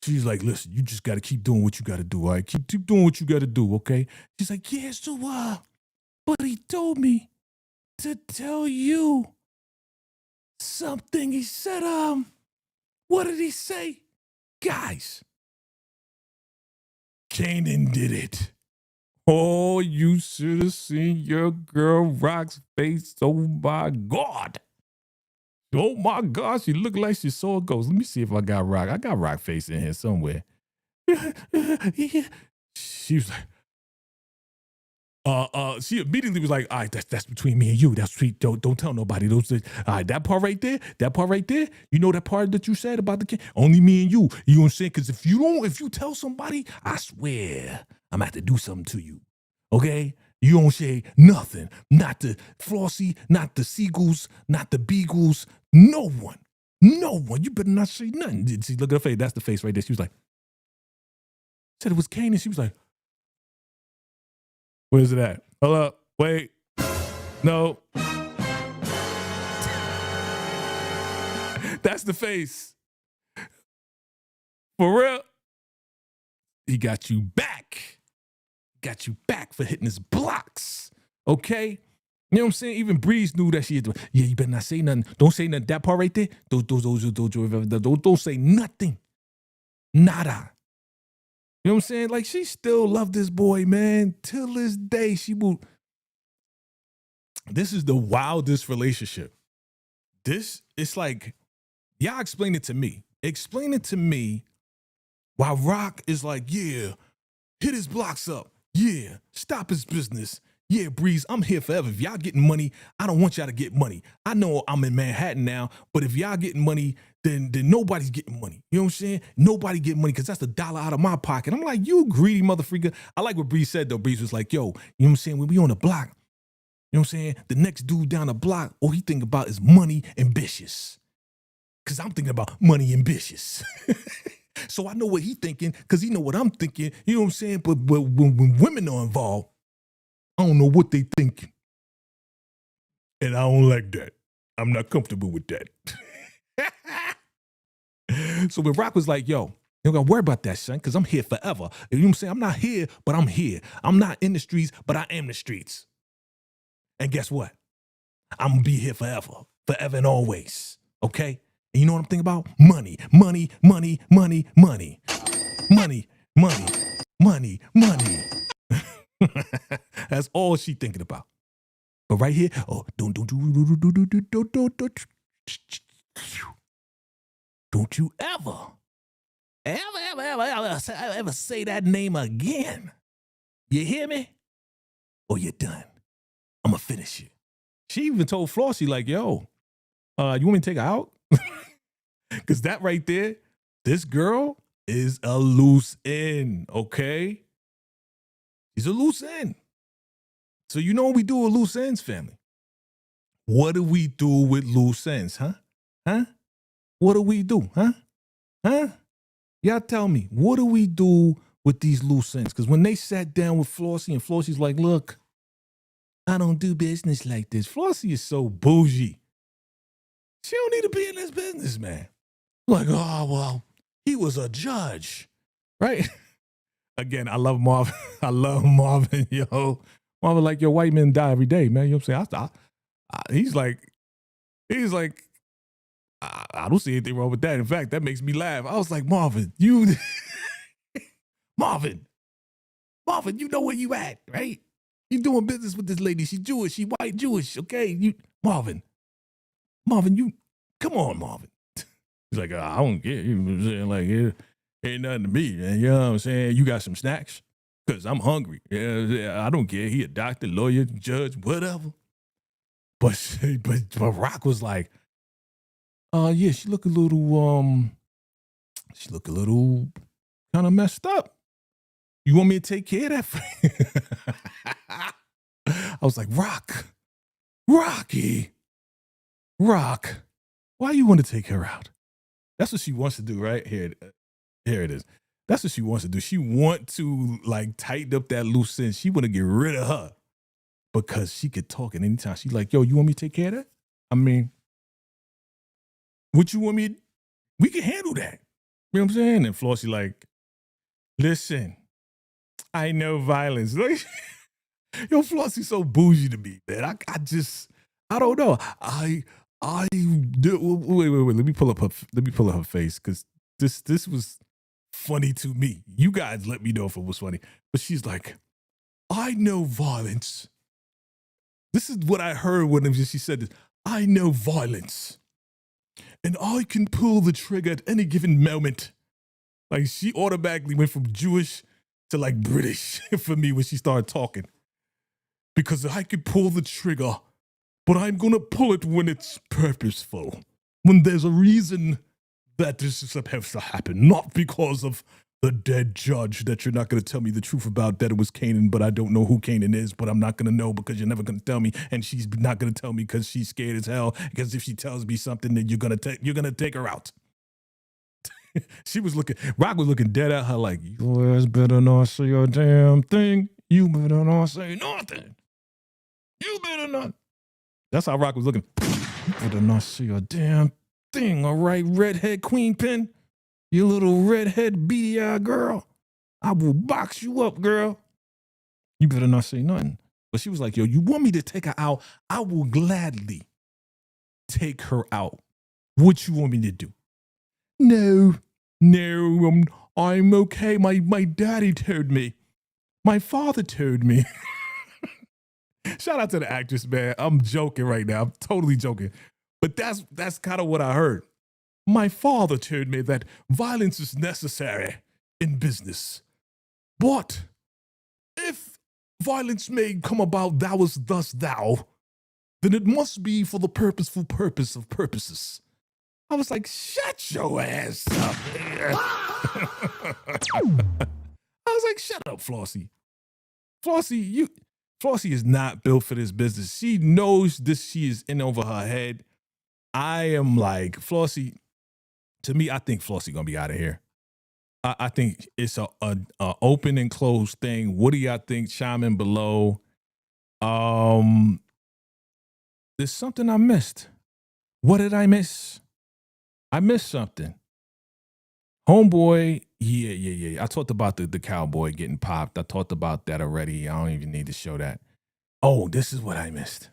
she's like, listen, you just gotta keep doing what you gotta do, all right? Keep doing what you gotta do, okay? She's like, yeah, so but he told me to tell you something. He said, what did he say? Guys, Kanan did it. Oh, you should have seen your girl Rock's face. Oh my God. Oh my God, she looked like she saw a ghost. Let me see if I got Rock. I got Rock face in here somewhere. She was like, she immediately was like, all right, that's between me and you. That's sweet. Don't tell nobody. All right, that part right there, you know that part that you said about the kid? Only me and you. You know what I'm saying? Because if you tell somebody, I swear I'm going to have to do something to you. Okay? You don't say nothing. Not the Flossie, not the Seagulls, not the Beagles. No one. You better not say nothing. See, look at her face. That's the face right there. She was like, said it was Kanan. She was like, where's it at? Hold up. Wait. No. That's the face. For real. He got you back. Got you back for hitting his blocks. Okay? You know what I'm saying? Even Breeze knew that she had. Yeah, you better not say nothing. Don't say nothing. That part right there. Don't say nothing. Nada. You know what I'm saying? Like, she still loved this boy, man. Till this day, she will. This is the wildest relationship. It's like, y'all explain it to me. Explain it to me why Rock is like, yeah, hit his blocks up. Yeah, stop his business. Yeah, Breeze, I'm here forever. If y'all getting money, I don't want y'all to get money. I know I'm in Manhattan now, but if y'all getting money, then nobody's getting money. You know what I'm saying? Nobody getting money because that's the dollar out of my pocket. I'm like, you greedy motherfucker. I like what Breeze said, though. Breeze was like, yo, you know what I'm saying? When we on the block, you know what I'm saying? The next dude down the block, all he think about is money and bitches. Because I'm thinking about money ambitious. So I know what he thinking, because he know what I'm thinking. You know what I'm saying? But when women are involved, I don't know what they thinking. And I don't like that. I'm not comfortable with that. So when Rock was like, yo, you don't gotta worry about that, son, because I'm here forever. You know what I'm saying? I'm not here, but I'm here. I'm not in the streets, but I am the streets. And guess what? I'm gonna be here forever. Forever and always. Okay? And you know what I'm thinking about? Money, money, money, money, money. Money, money, money, money. That's all she thinking about. But right here, oh, don't you ever say that name again. You hear me? Or you're done. I'm gonna finish you. She even told Flossie, like, yo, you want me to take her out? Because that right there, this girl is a loose end, okay? She's a loose end. So you know what we do with loose ends, family? What do we do with loose ends, huh? Huh? What do we do, huh? Huh? Y'all tell me, what do we do with these loose ends? Because when they sat down with Flossie and Flossie's like, look, I don't do business like this. Flossie is so bougie. She don't need to be in this business, man. Like, oh, well, he was a judge, right? Again, I love Marvin. I love Marvin, yo. Marvin, like, your white men die every day, man. You know what I'm saying? He's like, I don't see anything wrong with that. In fact, that makes me laugh. I was like, Marvin, Marvin, you know where you at, right? You doing business with this lady. She Jewish. She white Jewish, okay? Marvin, you, come on, Marvin. He's like, I don't get you. Know what I'm saying? Like, it ain't nothing to me, man. You know what I'm saying? You got some snacks? Because I'm hungry. Yeah, I don't care. He a doctor, lawyer, judge, whatever. But Rock was like, yeah, she look a little kind of messed up. You want me to take care of that? I was like, Rocky, why you want to take her out? That's what she wants to do, right? Here it is. That's what she wants to do. She want to like tighten up that loose end. She want to get rid of her because she could talk at any time. She's like, yo, you want me to take care of that? I mean, what you want me? We can handle that. You know what I'm saying? And Flossie like, listen, I know violence. Like, yo, Flossie's so bougie to me, man. I don't know. I do. Wait. Let me pull up her face because this was funny to me. You guys let me know if it was funny. But she's like, I know violence. This is what I heard when she said this. I know violence. And I can pull the trigger at any given moment. Like, she automatically went from Jewish to like British for me when she started talking. Because I could pull the trigger, but I'm going to pull it when it's purposeful. When there's a reason that this is supposed to happen. Not because of the dead judge that you're not going to tell me the truth about, that it was Kanan, but I don't know who Kanan is, but I'm not going to know because you're never going to tell me, and she's not going to tell me because she's scared as hell, because if she tells me something, then you're going to take her out. Rock was looking dead at her like, you ass better not say a damn thing. You better not say nothing. You better not. That's how Rock was looking. You better not say a damn thing, all right, redhead queen pin? You little redhead beady-eyed girl. I will box you up, girl. You better not say nothing. But she was like, yo, you want me to take her out? I will gladly take her out. What you want me to do? No, I'm okay. My daddy told me. My father told me. Shout out to the actress, man. I'm joking right now. I'm totally joking. But that's kind of what I heard. My father told me that violence is necessary in business. But if violence may come about, thou is thus thou, then it must be for the purposeful purpose of purposes. I was like, shut your ass up, man. I was like, shut up, Flossie. Flossie is not built for this business. She knows this. She is in over her head. I am like, Flossie, To me, I think Flossie gonna be out of here. I think it's a open and closed thing. What do y'all think? Chime in below. There's something I missed. What did I miss? I missed something. Homeboy, yeah. I talked about the cowboy getting popped. I talked about that already. I don't even need to show that. Oh, this is what I missed.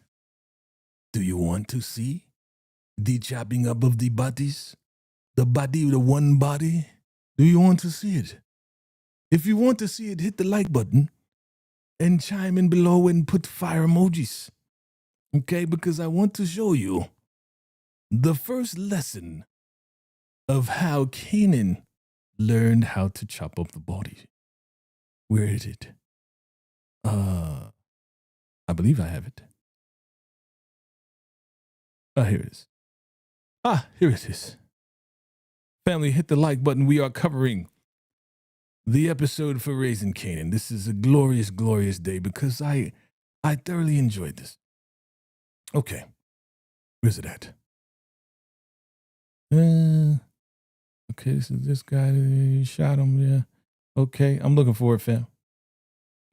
Do you want to see the chopping up of the bodies? The body, the one body? Do you want to see it? If you want to see it, hit the like button and chime in below and put fire emojis. Okay, because I want to show you the first lesson of how Kanan learned how to chop up the body. Where is it? I believe I have it. Here it is. Here it is. Family, hit the like button. We are covering the episode for Raising Kanan. This is a glorious, glorious day because I thoroughly enjoyed this. Okay. Where's it at? Okay, this is this guy. You shot him. Yeah. Okay, I'm looking for it, fam.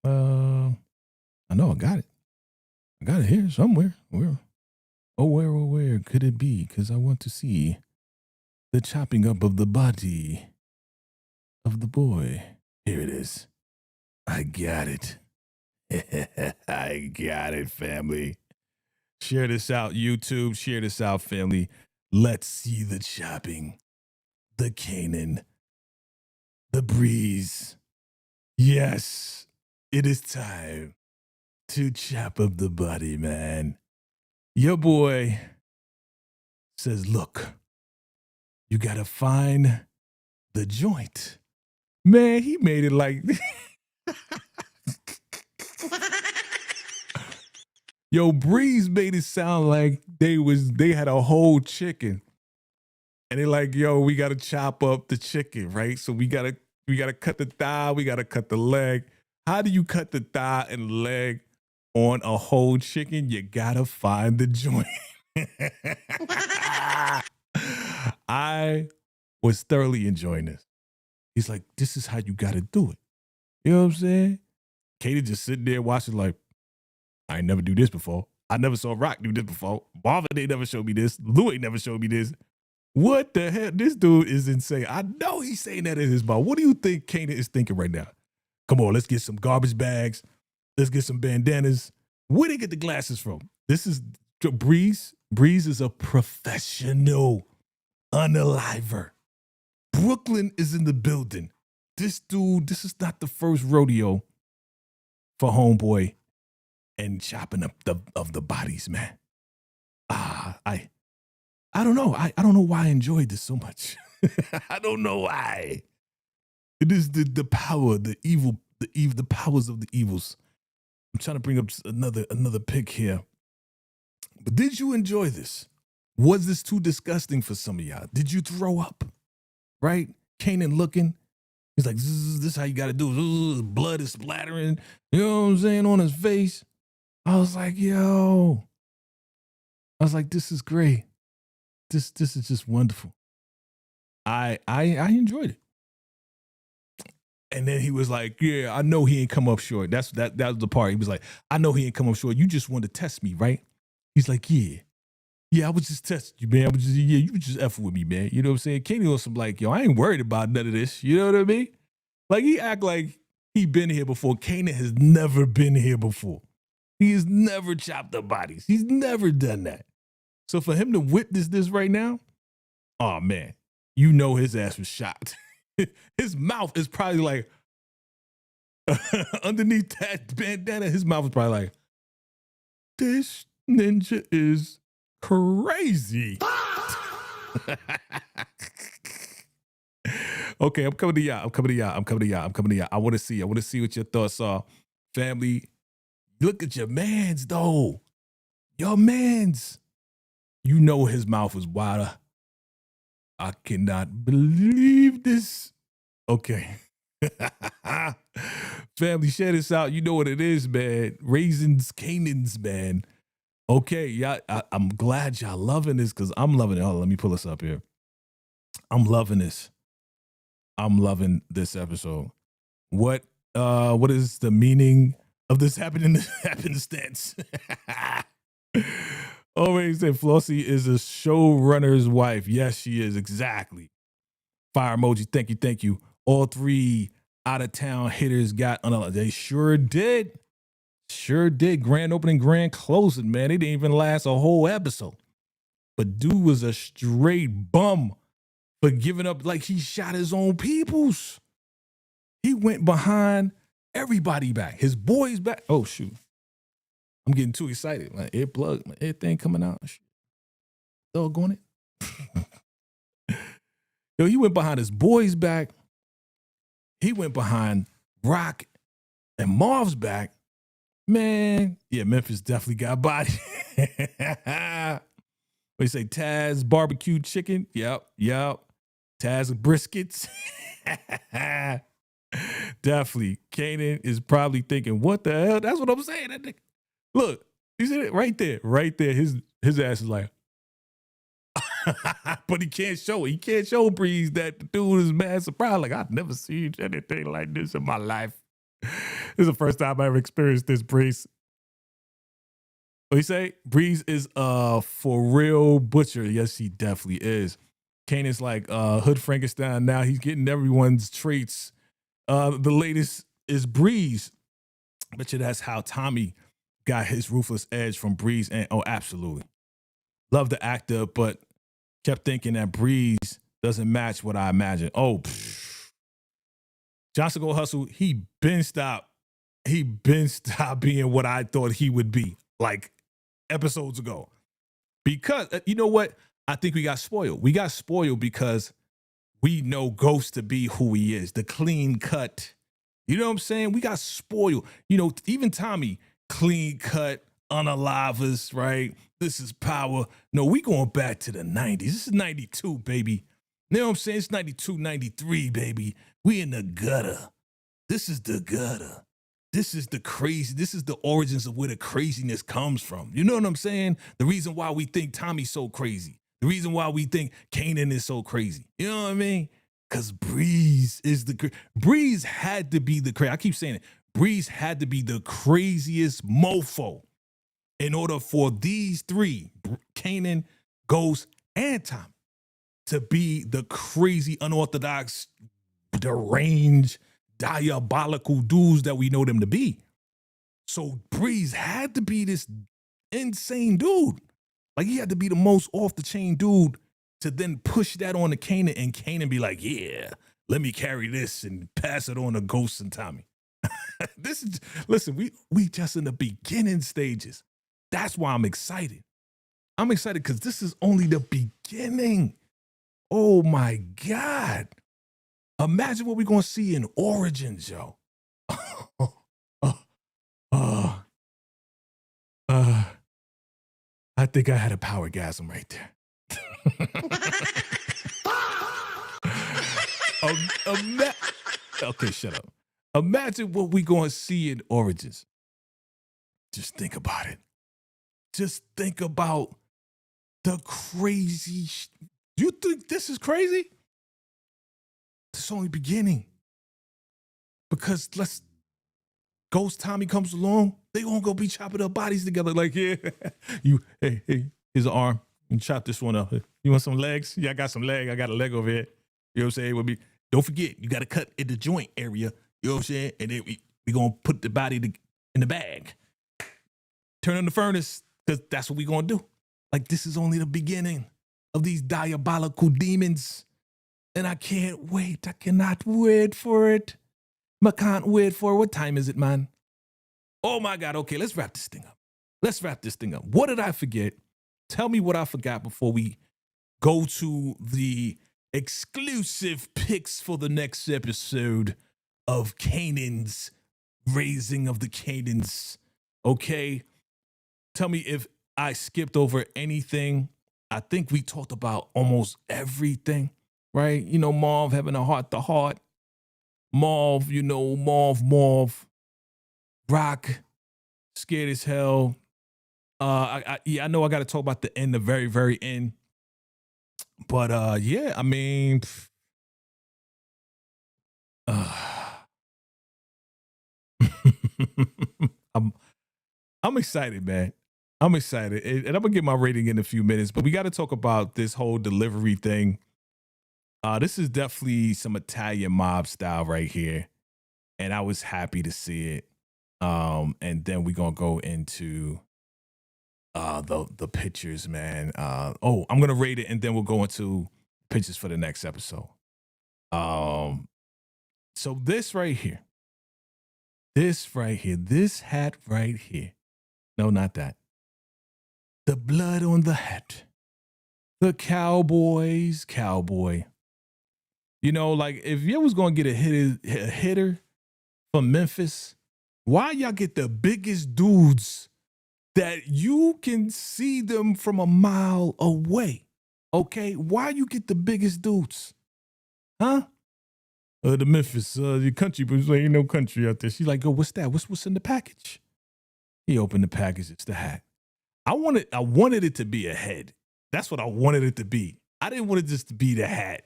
I know I got it. I got it here somewhere. Where could it be? Because I want to see the chopping up of the body of the boy. Here it is. I got it. I got it, family. Share this out, YouTube. Share this out, family. Let's see the chopping. The Kanan. The breeze. Yes, it is time to chop up the body, man. Your boy says, look, you gotta find the joint. Man, he made it like... Yo, Breeze made it sound like they had a whole chicken. And they're like, yo, we gotta chop up the chicken, right? So we gotta cut the thigh, we gotta cut the leg. How do you cut the thigh and leg on a whole chicken? You gotta find the joint. I was thoroughly enjoying this. He's like, this is how you gotta do it. You know what I'm saying? Katie just sitting there watching like, I ain't never do this before. I never saw Rock do this before. Marvin ain't never showed me this. Lou ain't never showed me this. What the hell? This dude is insane. I know he's saying that in his mouth. What do you think Kanan is thinking right now? Come on, let's get some garbage bags. Let's get some bandanas. Where they get the glasses from? This is Breeze. Breeze is a professional unaliver. Brooklyn is in the building. This dude, this is not the first rodeo for homeboy and chopping up the bodies, man. I don't know. I don't know why I enjoyed this so much. I don't know why. It is the power, the powers of the evils. I'm trying to bring up another pic here. But did you enjoy this? Was this too disgusting for some of y'all? Did you throw up? Right? Kanan looking. He's like, this is how you got to do it. Blood is splattering. You know what I'm saying? On his face. I was like, yo. I was like, this is great. This is just wonderful. I enjoyed it. And then he was like, yeah, I know he ain't come up short. That was the part. He was like, I know he ain't come up short. You just wanted to test me, right? He's like, yeah, I was just testing you, man. You were just effing with me, man. You know what I'm saying? Kenny was some like, yo, I ain't worried about none of this. You know what I mean? Like, he act like he been here before. Kanan has never been here before. He has never chopped up bodies. He's never done that. So for him to witness this right now, oh man, you know his ass was shot. His mouth is probably like, underneath that bandana, his mouth was probably like, this ninja is crazy. Okay, I'm coming to y'all. I want to see what your thoughts are. Family, look at your mans though. Your mans. You know his mouth was wider. I cannot believe this. Okay. Family, share this out. You know what it is, man. Raisins, Kanans, man. Okay, y'all, I'm glad y'all loving this because I'm loving it. Hold on, let me pull this up here. I'm loving this. I'm loving this episode. What is the meaning of this happenstance? Always said Flossie is a showrunner's wife. Yes, she is. Exactly. Fire emoji. Thank you. Thank you. All three out of town hitters got on. They sure did. Sure did. Grand opening, grand closing, man. They didn't even last a whole episode. But dude was a straight bum for giving up like he shot his own peoples. He went behind everybody back. His boys back. Oh, shoot. I'm getting too excited. My earplug, my ear thing coming out. Doggone it. Yo, he went behind his boys back. He went behind Rock and Marv's back. Man, yeah, Memphis definitely got body. What you say, Taz barbecue chicken? Yep. Taz briskets. Definitely. Kanan is probably thinking, what the hell? That's what I'm saying. That nigga. Look, you see it right there. Right there. His ass is like, but he can't show it. He can't show Breeze that the dude is mad surprised. Like, I've never seen anything like this in my life. This is the first time I ever experienced this, Breeze. What you say? Breeze is for real butcher. Yes, he definitely is. Kanan's like Hood Frankenstein. Now he's getting everyone's traits. The latest is Breeze. Bet you that's how Tommy got his ruthless edge from Breeze. And oh, absolutely. Love the actor, but kept thinking that Breeze doesn't match what I imagined. Oh, Johnson Go Hustle, he been stopped being what I thought he would be, like episodes ago. Because, you know what? I think we got spoiled. We got spoiled because we know Ghost to be who he is, the clean cut. You know what I'm saying? We got spoiled. You know, even Tommy, clean cut, unalive us, right? This is power. No, we going back to the 90s. This is 92, baby. You know what I'm saying? It's 92, 93, baby. We in the gutter. This is the gutter. This is the crazy. This is the origins of where the craziness comes from. You know what I'm saying? The reason why we think Tommy's so crazy. The reason why we think Kanan is so crazy. You know what I mean? Because Breeze is Breeze had to be the crazy. I keep saying it. Breeze had to be the craziest mofo in order for these three, Kanan, Ghost, and Tommy, to be the crazy, unorthodox, deranged, diabolical dudes that we know them to be. So Breeze had to be this insane dude. Like, he had to be the most off-the-chain dude to then push that on to Kanan, and Kanan be like, yeah, let me carry this and pass it on to Ghost and Tommy. Listen, we just in the beginning stages. That's why I'm excited. I'm excited because this is only the beginning. Oh my God. Imagine what we're going to see in Origins, yo. I think I had a power gasm right there. Okay, shut up. Imagine what we're going to see in Origins. Just think about it. Just think about the crazy. You think this is crazy? It's only beginning. Because Ghost Tommy comes along, they gonna go be chopping up bodies together. Like, yeah, hey, here's an arm. You chop this one up. You want some legs? Yeah, I got some leg. I got a leg over here. You know what I'm saying? Don't forget, you gotta cut in the joint area. You know what I'm saying? And then we gonna put the body in the bag. Turn on the furnace, because that's what we gonna do. Like, this is only the beginning of these diabolical demons. And I can't wait. I cannot wait for it. I can't wait for it. What time is it, man? Oh my God. Okay, let's wrap this thing up. What did I forget? Tell me what I forgot before we go to the exclusive picks for the next episode of Kanan's Raising of the Kanans. Okay. Tell me if I skipped over anything. I think we talked about almost everything, right? You know, Marv having a heart-to-heart. Marv, you know, Marv. Rock, scared as hell. I know I got to talk about the end, the very, very end. But yeah, I mean, I'm I'm excited, man. I'm excited, and I'm gonna get my rating in a few minutes. But we got to talk about this whole delivery thing. This is definitely some Italian mob style right here, and I was happy to see it. And then we're gonna go into the pictures, man. I'm gonna rate it, and then we'll go into pictures for the next episode. So this right here, this hat right here. No, not that. The blood on the hat. The Cowboys cowboy. You know, like if you was gonna get a hitter from Memphis, why y'all get the biggest dudes that you can see them from a mile away? Okay, why you get the biggest dudes? Huh? The Memphis, the country, but ain't no country out there. She's like, oh, what's that? What's in the package? He opened the package. It's the hat. I wanted it to be a head. That's what I wanted it to be. I didn't want it just to be the hat.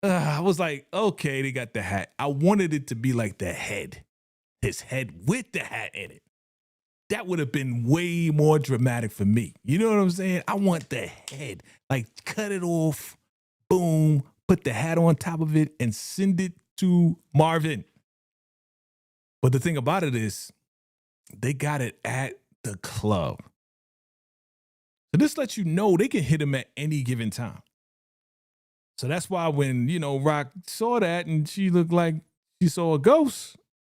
I was like, okay, they got the hat. I wanted it to be like the head. His head with the hat in it. That would have been way more dramatic for me. You know what I'm saying? I want the head. Like, cut it off. Boom. Put the hat on top of it and send it to Marvin. But the thing about it is, they got it at the club. So this lets you know they can hit him at any given time. So that's why when, Rock saw that and she looked like she saw a ghost.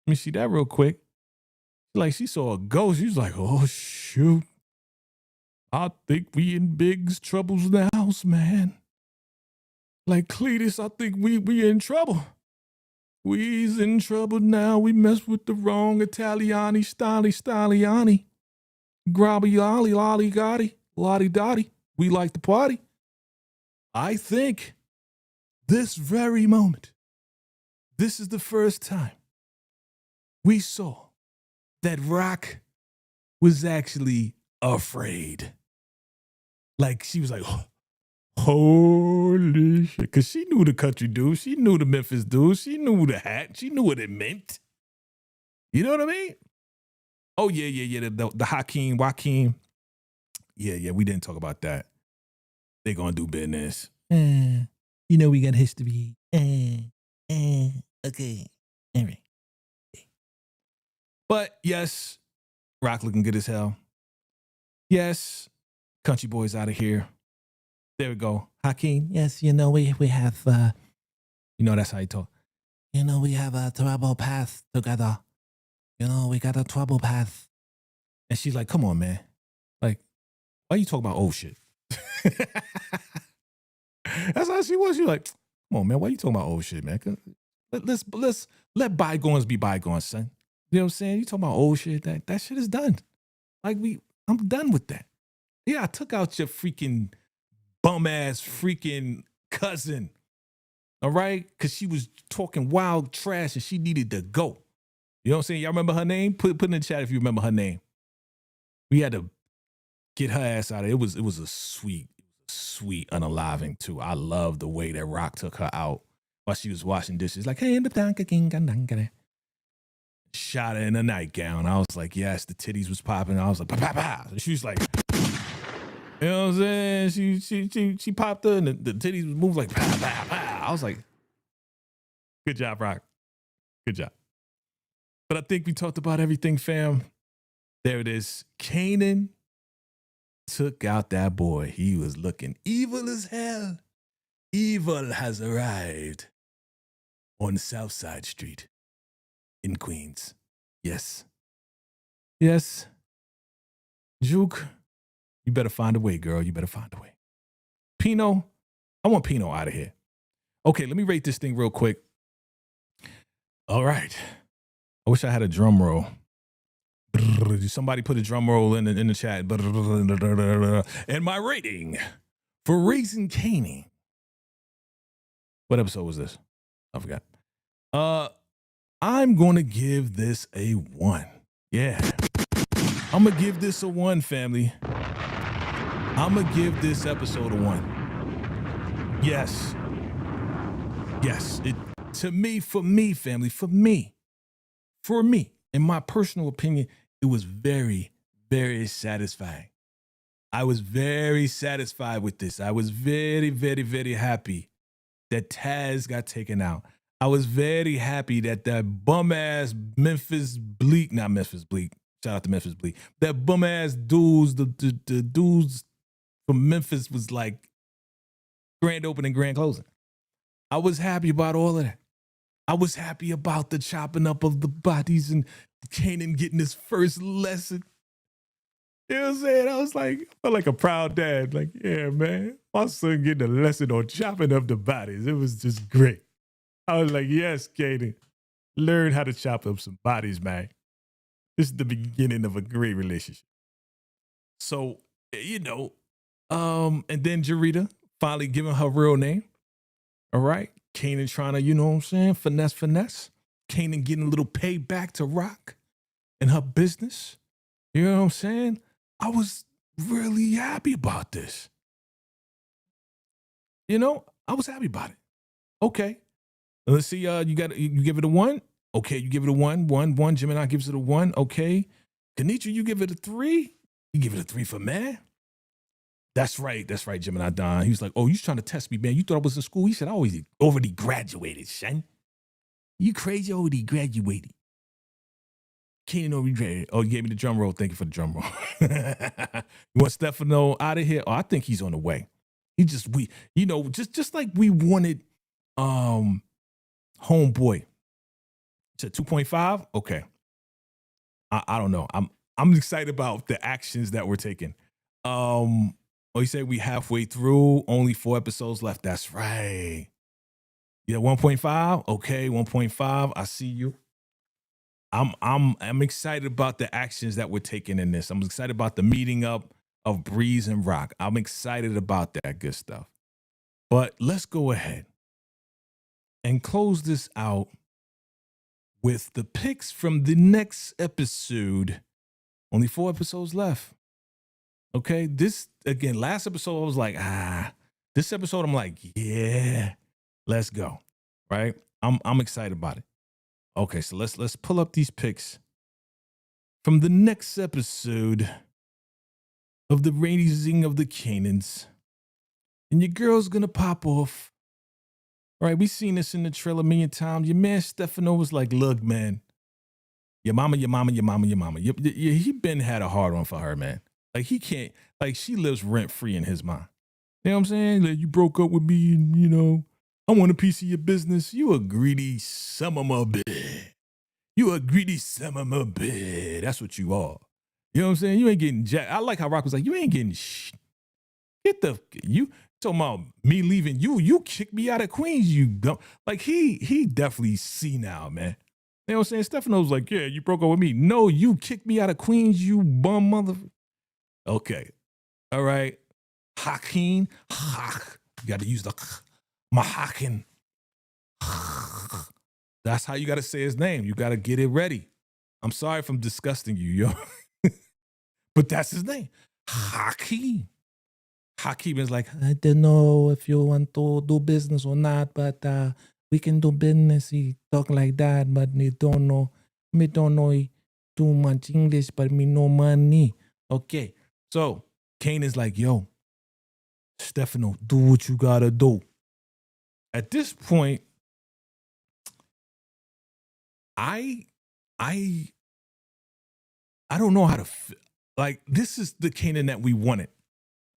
Let me see that real quick. Like she saw a ghost. She was like, oh, shoot. I think we in big troubles in the house, man. Like Cletus, I think we in trouble. We's in trouble now. We messed with the wrong Italiani, Staliani. Grabby, lolly, lolly, gotti, lottie, dotty. We like the party. I think this very moment, this is the first time we saw that Rock was actually afraid. Like she was like, oh, holy shit. Because she knew the country dude. She knew the Memphis dude. She knew the hat. She knew what it meant. You know what I mean? Oh, yeah. The Joaquin. Yeah, we didn't talk about that. They're going to do business. We got history. Okay. All right. But yes, Rock looking good as hell. Yes, country boys out of here. There we go. Hakeem, yes, we have, that's how you talk. We have a trouble path together. We got a trouble path. And she's like, come on, man. Like, why you talking about old shit? That's how she was. She's like, come on, man. Why you talking about old shit, man? Let's let bygones be bygones, son. You know what I'm saying? You talking about old shit. That shit is done. Like, I'm done with that. Yeah, I took out your freaking bum ass freaking cousin. All right? Because she was talking wild trash and she needed to go. You know what I'm saying? Y'all remember her name? Put in the chat if you remember her name. We had to get her ass out of it. It was a sweet unaliving too. I love the way that Rock took her out while she was washing dishes. Like, hey, shot her in a nightgown. I was like, yes, the titties was popping. I was like, pa, pa, pa. She was like, you know what I'm saying? She popped her and the titties was moving like, pa, pa, pa. I was like, good job, Rock. Good job. But I think we talked about everything, fam. There it is. Kanan took out that boy. He was looking evil as hell. Evil has arrived on South Side Street in Queens. Yes. Juke, you better find a way, girl. You better find a way. Pino, I want Pino out of here. Okay, let me rate this thing real quick. All right. I wish I had a drum roll. Somebody put a drum roll in the chat. And my rating for Raising Kanan. What episode was this? I forgot. I'm going to give this a 1. Yeah. I'm going to give this a 1, family. I'm going to give this episode a 1. Yes. Yes. To me, for me, family, for me, in my personal opinion, it was very, very satisfying. I was very satisfied with this. I was very, very, very happy that Taz got taken out. I was very happy that bum ass Memphis Bleak, not Memphis Bleak, shout out to Memphis Bleak, that bum ass dudes, the dudes from Memphis was like grand opening, grand closing. I was happy about all of that. I was happy about the chopping up of the bodies and Kanan getting his first lesson. You know what I'm saying? I was like, I felt like a proud dad. Like, yeah, man, my son getting a lesson on chopping up the bodies. It was just great. I was like, yes, Kanan, learn how to chop up some bodies, man. This is the beginning of a great relationship. So, you know, and then Jarita finally giving her real name. All right. Kanan trying to, you know what I'm saying? Finesse. Kanan getting a little payback to Rock and her business. You know what I'm saying? I was really happy about this. You know, I was happy about it. Okay. Let's see. You give it a 1. Okay, you give it a 1. 1. Gemini gives it a 1. Okay. Kenitra, you give it a 3. You give it a 3 for man. That's right, Gemini Don. He was like, oh, you trying to test me, man. You thought I was in school? He said, I already graduated, son. You crazy? Already graduated. Kanan already graduated. Oh, you gave me the drum roll. Thank you for the drum roll. You want Stefano out of here? Oh, I think he's on the way. Just like we wanted Homeboy to 2.5. Okay. I don't know. I'm excited about the actions that we're taking. You said we halfway through, only 4 episodes left. That's right. Yeah, 1.5. Okay, 1.5. I see you. I'm excited about the actions that we're taking in this. I'm excited about the meeting up of Breeze and Rock. I'm excited about that good stuff. But let's go ahead and close this out with the picks from the next episode. Only 4 episodes left. Okay, this again, last episode I was like, this episode I'm like, yeah, let's go. Right? I'm excited about it. Okay, so let's pull up these picks from the next episode of the Raising of the Kanans. And your girl's gonna pop off. All right, we seen this in the trailer a million times. Your man Stefano was like, look, man, your mama. He been had a hard one for her, man. Like he can't, like she lives rent free in his mind. You know what I'm saying? Like you broke up with me and, you know, I want a piece of your business. You a greedy son of a bitch. You a greedy son of a bitch. That's what you are. You know what I'm saying? You ain't getting jack. I like how Rock was like, you ain't getting you talking about me leaving you. You kicked me out of Queens. You don't like he definitely senile, man. You know what I'm saying? Stefano's like, yeah, you broke up with me. No, you kicked me out of Queens, you bum mother. Okay. All right. Hakeem. You got to use the Mahakin. That's how you got to say his name. You got to get it ready. I'm sorry if I'm disgusting you, yo. But that's his name. Hakeem. Hakeem is like, I don't know if you want to do business or not, but we can do business. He talk like that, but me don't know too much English, but me no money. Okay. So Kane is like, yo, Stefano, do what you gotta do. At this point, I don't know how to like. This is the Kanan that we wanted,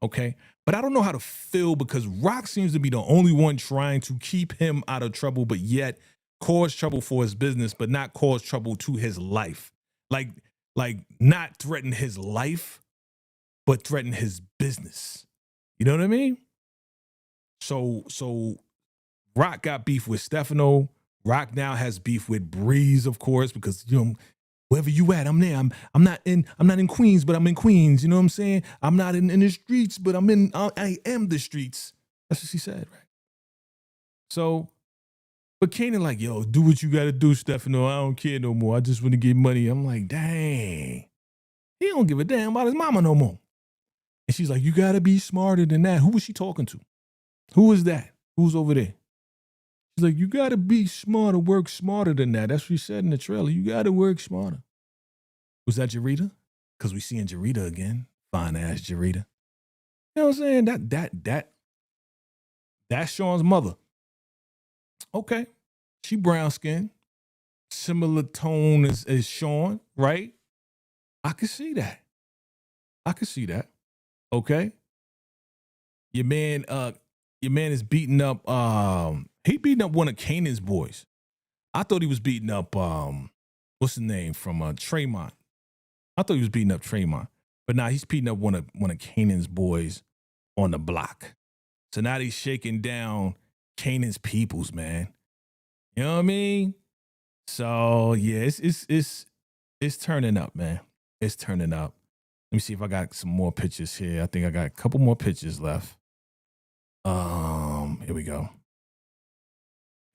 okay? But I don't know how to feel because Rock seems to be the only one trying to keep him out of trouble, but yet cause trouble for his business, but not cause trouble to his life. Like not threaten his life, but threaten his business. You know what I mean? So Rock got beef with Stefano. Rock now has beef with Breeze, of course, because, you know, wherever you at, I'm there. I'm not in Queens, but I'm in Queens. You know what I'm saying? I'm not in the streets, but I am the streets. That's what she said, right? So, but Kanan like, yo, do what you got to do, Stefano. I don't care no more. I just want to get money. I'm like, dang. He don't give a damn about his mama no more. And she's like, you got to be smarter than that. Who was she talking to? Who was that? Who's over there? She's like, you got to be smarter, work smarter than that. That's what she said in the trailer. You got to work smarter. Was that Jarita? Because we seeing Jarita again. Fine ass Jarita. You know what I'm saying? That's Sean's mother. Okay. She brown skin. Similar tone as Sean, right? I can see that. Okay. Your man is beating up he beating up one of Kanan's boys. I thought he was beating up what's his name from Tremont. I thought he was beating up Tremont. But now he's beating up one of Kanan's boys on the block. So now he's shaking down Kanan's peoples, man. You know what I mean? So yeah, it's turning up, man. It's turning up. Let me see if I got some more pictures here. I think I got a couple more pictures left. Here we go.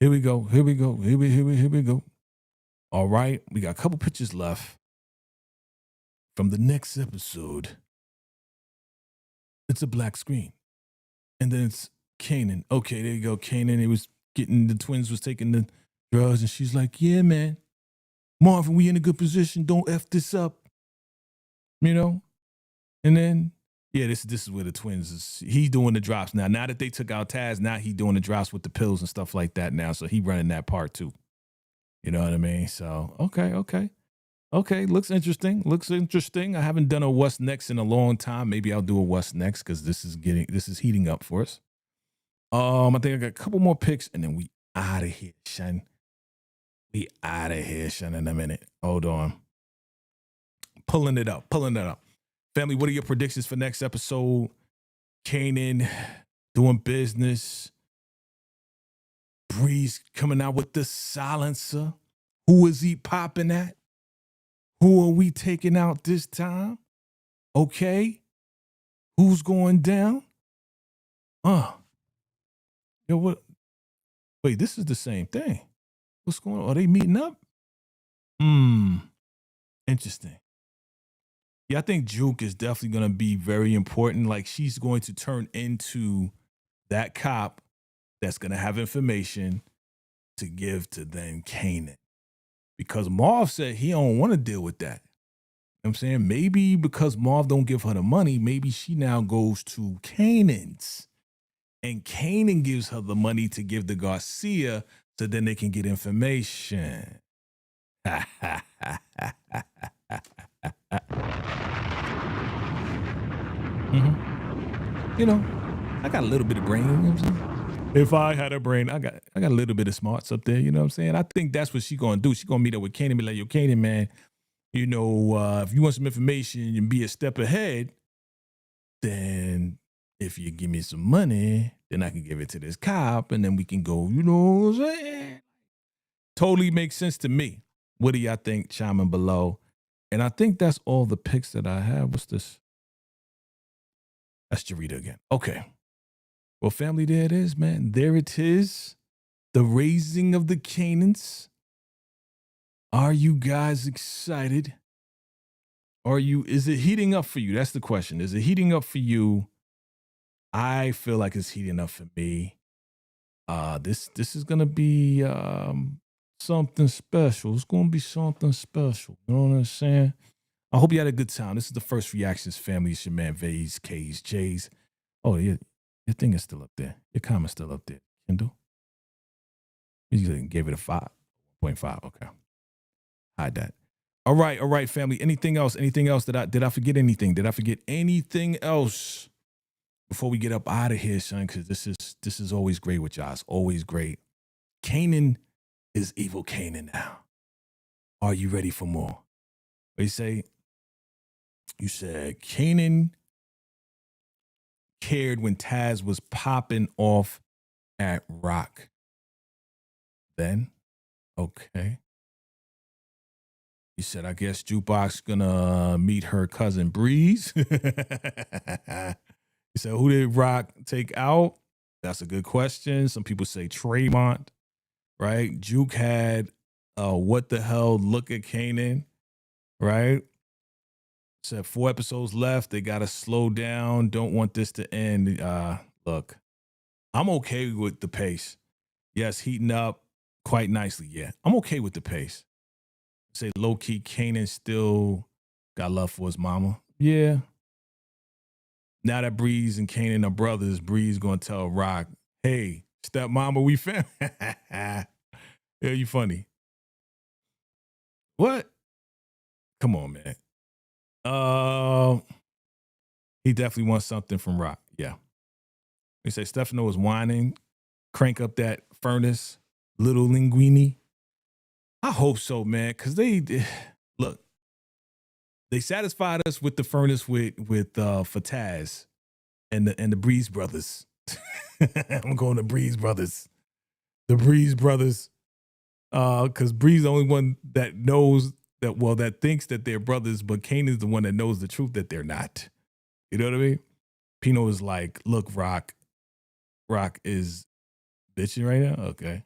Here we go. All right, we got a couple pictures left from the next episode. It's a black screen. And then it's Kanan. Okay, there you go. Kanan, the twins was taking the drugs, and she's like, yeah, man. Marvin, we in a good position. Don't F this up. You know? And then, yeah, this is where the twins is. He's doing the drops now. Now that they took out Taz, now he's doing the drops with the pills and stuff like that now. So he running that part too. You know what I mean? So, okay. Looks interesting. I haven't done a what's next in a long time. Maybe I'll do a what's next because this is heating up for us. I think I got a couple more picks and then we out of here, son. We out of here, son, in a minute. Hold on. Pulling it up. Family, what are your predictions for next episode? Kanan doing business. Breeze coming out with the silencer. Who is he popping at? Who are we taking out this time? Okay. Who's going down? Yo, what? Wait, this is the same thing. What's going on? Are they meeting up? Interesting. Yeah, I think Juke is definitely going to be very important. Like, she's going to turn into that cop that's going to have information to give to then Kanan. Because Marv said he don't want to deal with that. You know what I'm saying? Maybe because Marv don't give her the money, maybe she now goes to Kanan's. And Kanan gives her the money to give to Garcia so then they can get information. You know, I got a little bit of brain, you know what I'm saying? If I had a brain, I got a little bit of smarts up there, you know what I'm saying? I think that's what she's gonna do. She's gonna meet up with Kanan and be like, yo, Kanan, man, you know, if you want some information and be a step ahead, then if you give me some money, then I can give it to this cop and then we can go, you know what I'm saying? Totally makes sense to me. What do y'all think? Chime in below. And I think that's all the picks that I have. What's this? That's Jarita again. Okay. Well, family, there it is, man. There it is. The raising of the Kanans. Are you guys excited? Is it heating up for you? That's the question. Is it heating up for you? I feel like it's heating up for me. This is gonna be something special. It's gonna be something special. You know what I'm saying? I hope you had a good time. This is the first reactions, family. It's your man V's, K's, J's. Oh, yeah. Your thing is still up there. Your comment's still up there. Kendall. You gave it a 5.5. Okay. Hide that. All right, family. Anything else? Did I forget anything? Did I forget anything else before we get up out of here, son? Because this is always great with y'all. It's always great. Kanan is evil Kanan now. Are you ready for more? What you say? You said Kanan cared when Taz was popping off at Rock. Then, okay. You said, I guess Jukebox gonna meet her cousin Breeze. You said, who did Rock take out? That's a good question. Some people say Tremont, right? Juke had what the hell look at Kanan, right? Said 4 episodes left. They got to slow down. Don't want this to end. Look, I'm okay with the pace. Yes, heating up quite nicely. Yeah, I'm okay with the pace. Say low key, Kanan still got love for his mama. Yeah. Now that Breeze and Kanan are brothers, Breeze gonna tell Rock, "Hey, stepmama, we family." Yeah, you funny. What? Come on, man. He definitely wants something from Rock. Yeah. We say Stefano was whining. Crank up that furnace, little linguini. I hope so, man, because they look. They satisfied us with the furnace with Fataz and the Breeze brothers. I'm going to Breeze brothers. The Breeze brothers. Because Breeze the only one that knows that thinks that they're brothers, but Kane is the one that knows the truth that they're not. You know what I mean? Pino is like, look, Rock is bitching right now? Okay.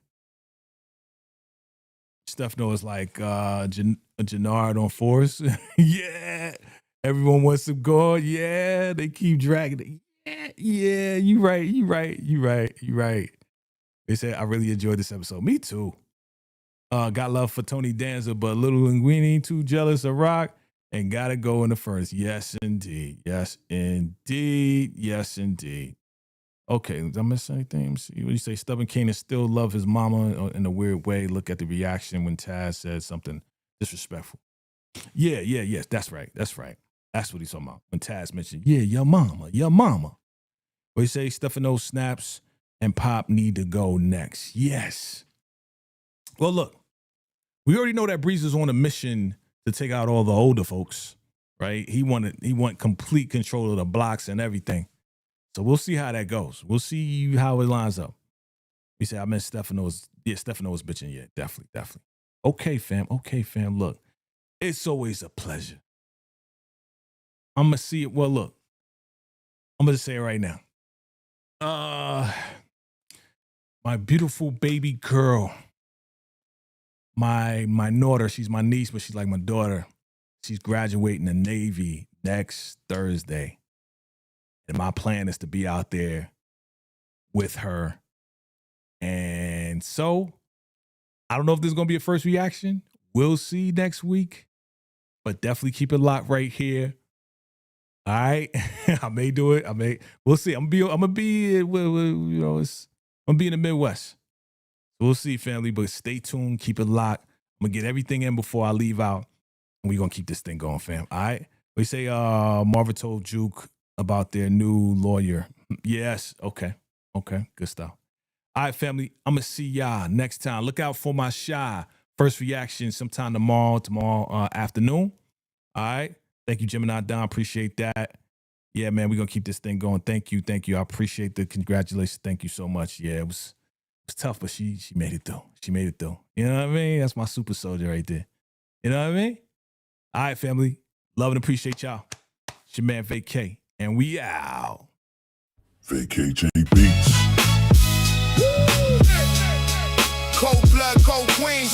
Stefano is like Jannard on Force. Yeah. Everyone wants some gold. Yeah. They keep dragging it. Yeah. You right. They said, I really enjoyed this episode. Me too. Got love for Tony Danza, but Little Linguini, too jealous of Rock, and gotta go in the furnace. Yes, indeed. Yes, indeed. Yes, indeed. Okay, did I miss anything? What do you say? Stubborn Kanan still love his mama in a weird way. Look at the reaction when Taz said something disrespectful. Yes, that's right. That's what he's talking about. When Taz mentioned, yeah, your mama. What do you say? Stefano snaps and Pop need to go next. Yes. Well, look, we already know that Breeze is on a mission to take out all the older folks, right? He want complete control of the blocks and everything. So we'll see how that goes. We'll see how it lines up. We say, I meant Stefano's bitching. Yeah, definitely. Okay, fam. Look, it's always a pleasure. I'm going to see it. Well, look, I'm going to say it right now. My beautiful baby girl, my daughter, she's my niece, but she's like my daughter. She's graduating the Navy next Thursday. And my plan is to be out there with her. And so, I don't know if this is going to be a first reaction. We'll see next week. But definitely keep it locked right here. All right? I may do it. We'll see. I'm gonna be in the Midwest. We'll see, family. But stay tuned. Keep it locked. I'm going to get everything in before I leave out. And we're going to keep this thing going, fam. All right? We say Marva told Juke about their new lawyer. Yes. Okay. Good stuff. All right, family. I'm going to see y'all next time. Look out for my shy first reaction sometime tomorrow afternoon. All right. Thank you, Gemini Don. Appreciate that. Yeah, man, we're going to keep this thing going. Thank you. I appreciate the congratulations. Thank you so much. Yeah, it was tough, but she made it through. You know what I mean? That's my super soldier right there. You know what I mean? All right, family. Love and appreciate y'all. It's your man, VACAY. And we out. VACAY-J Beats. Cold blood, cold queens.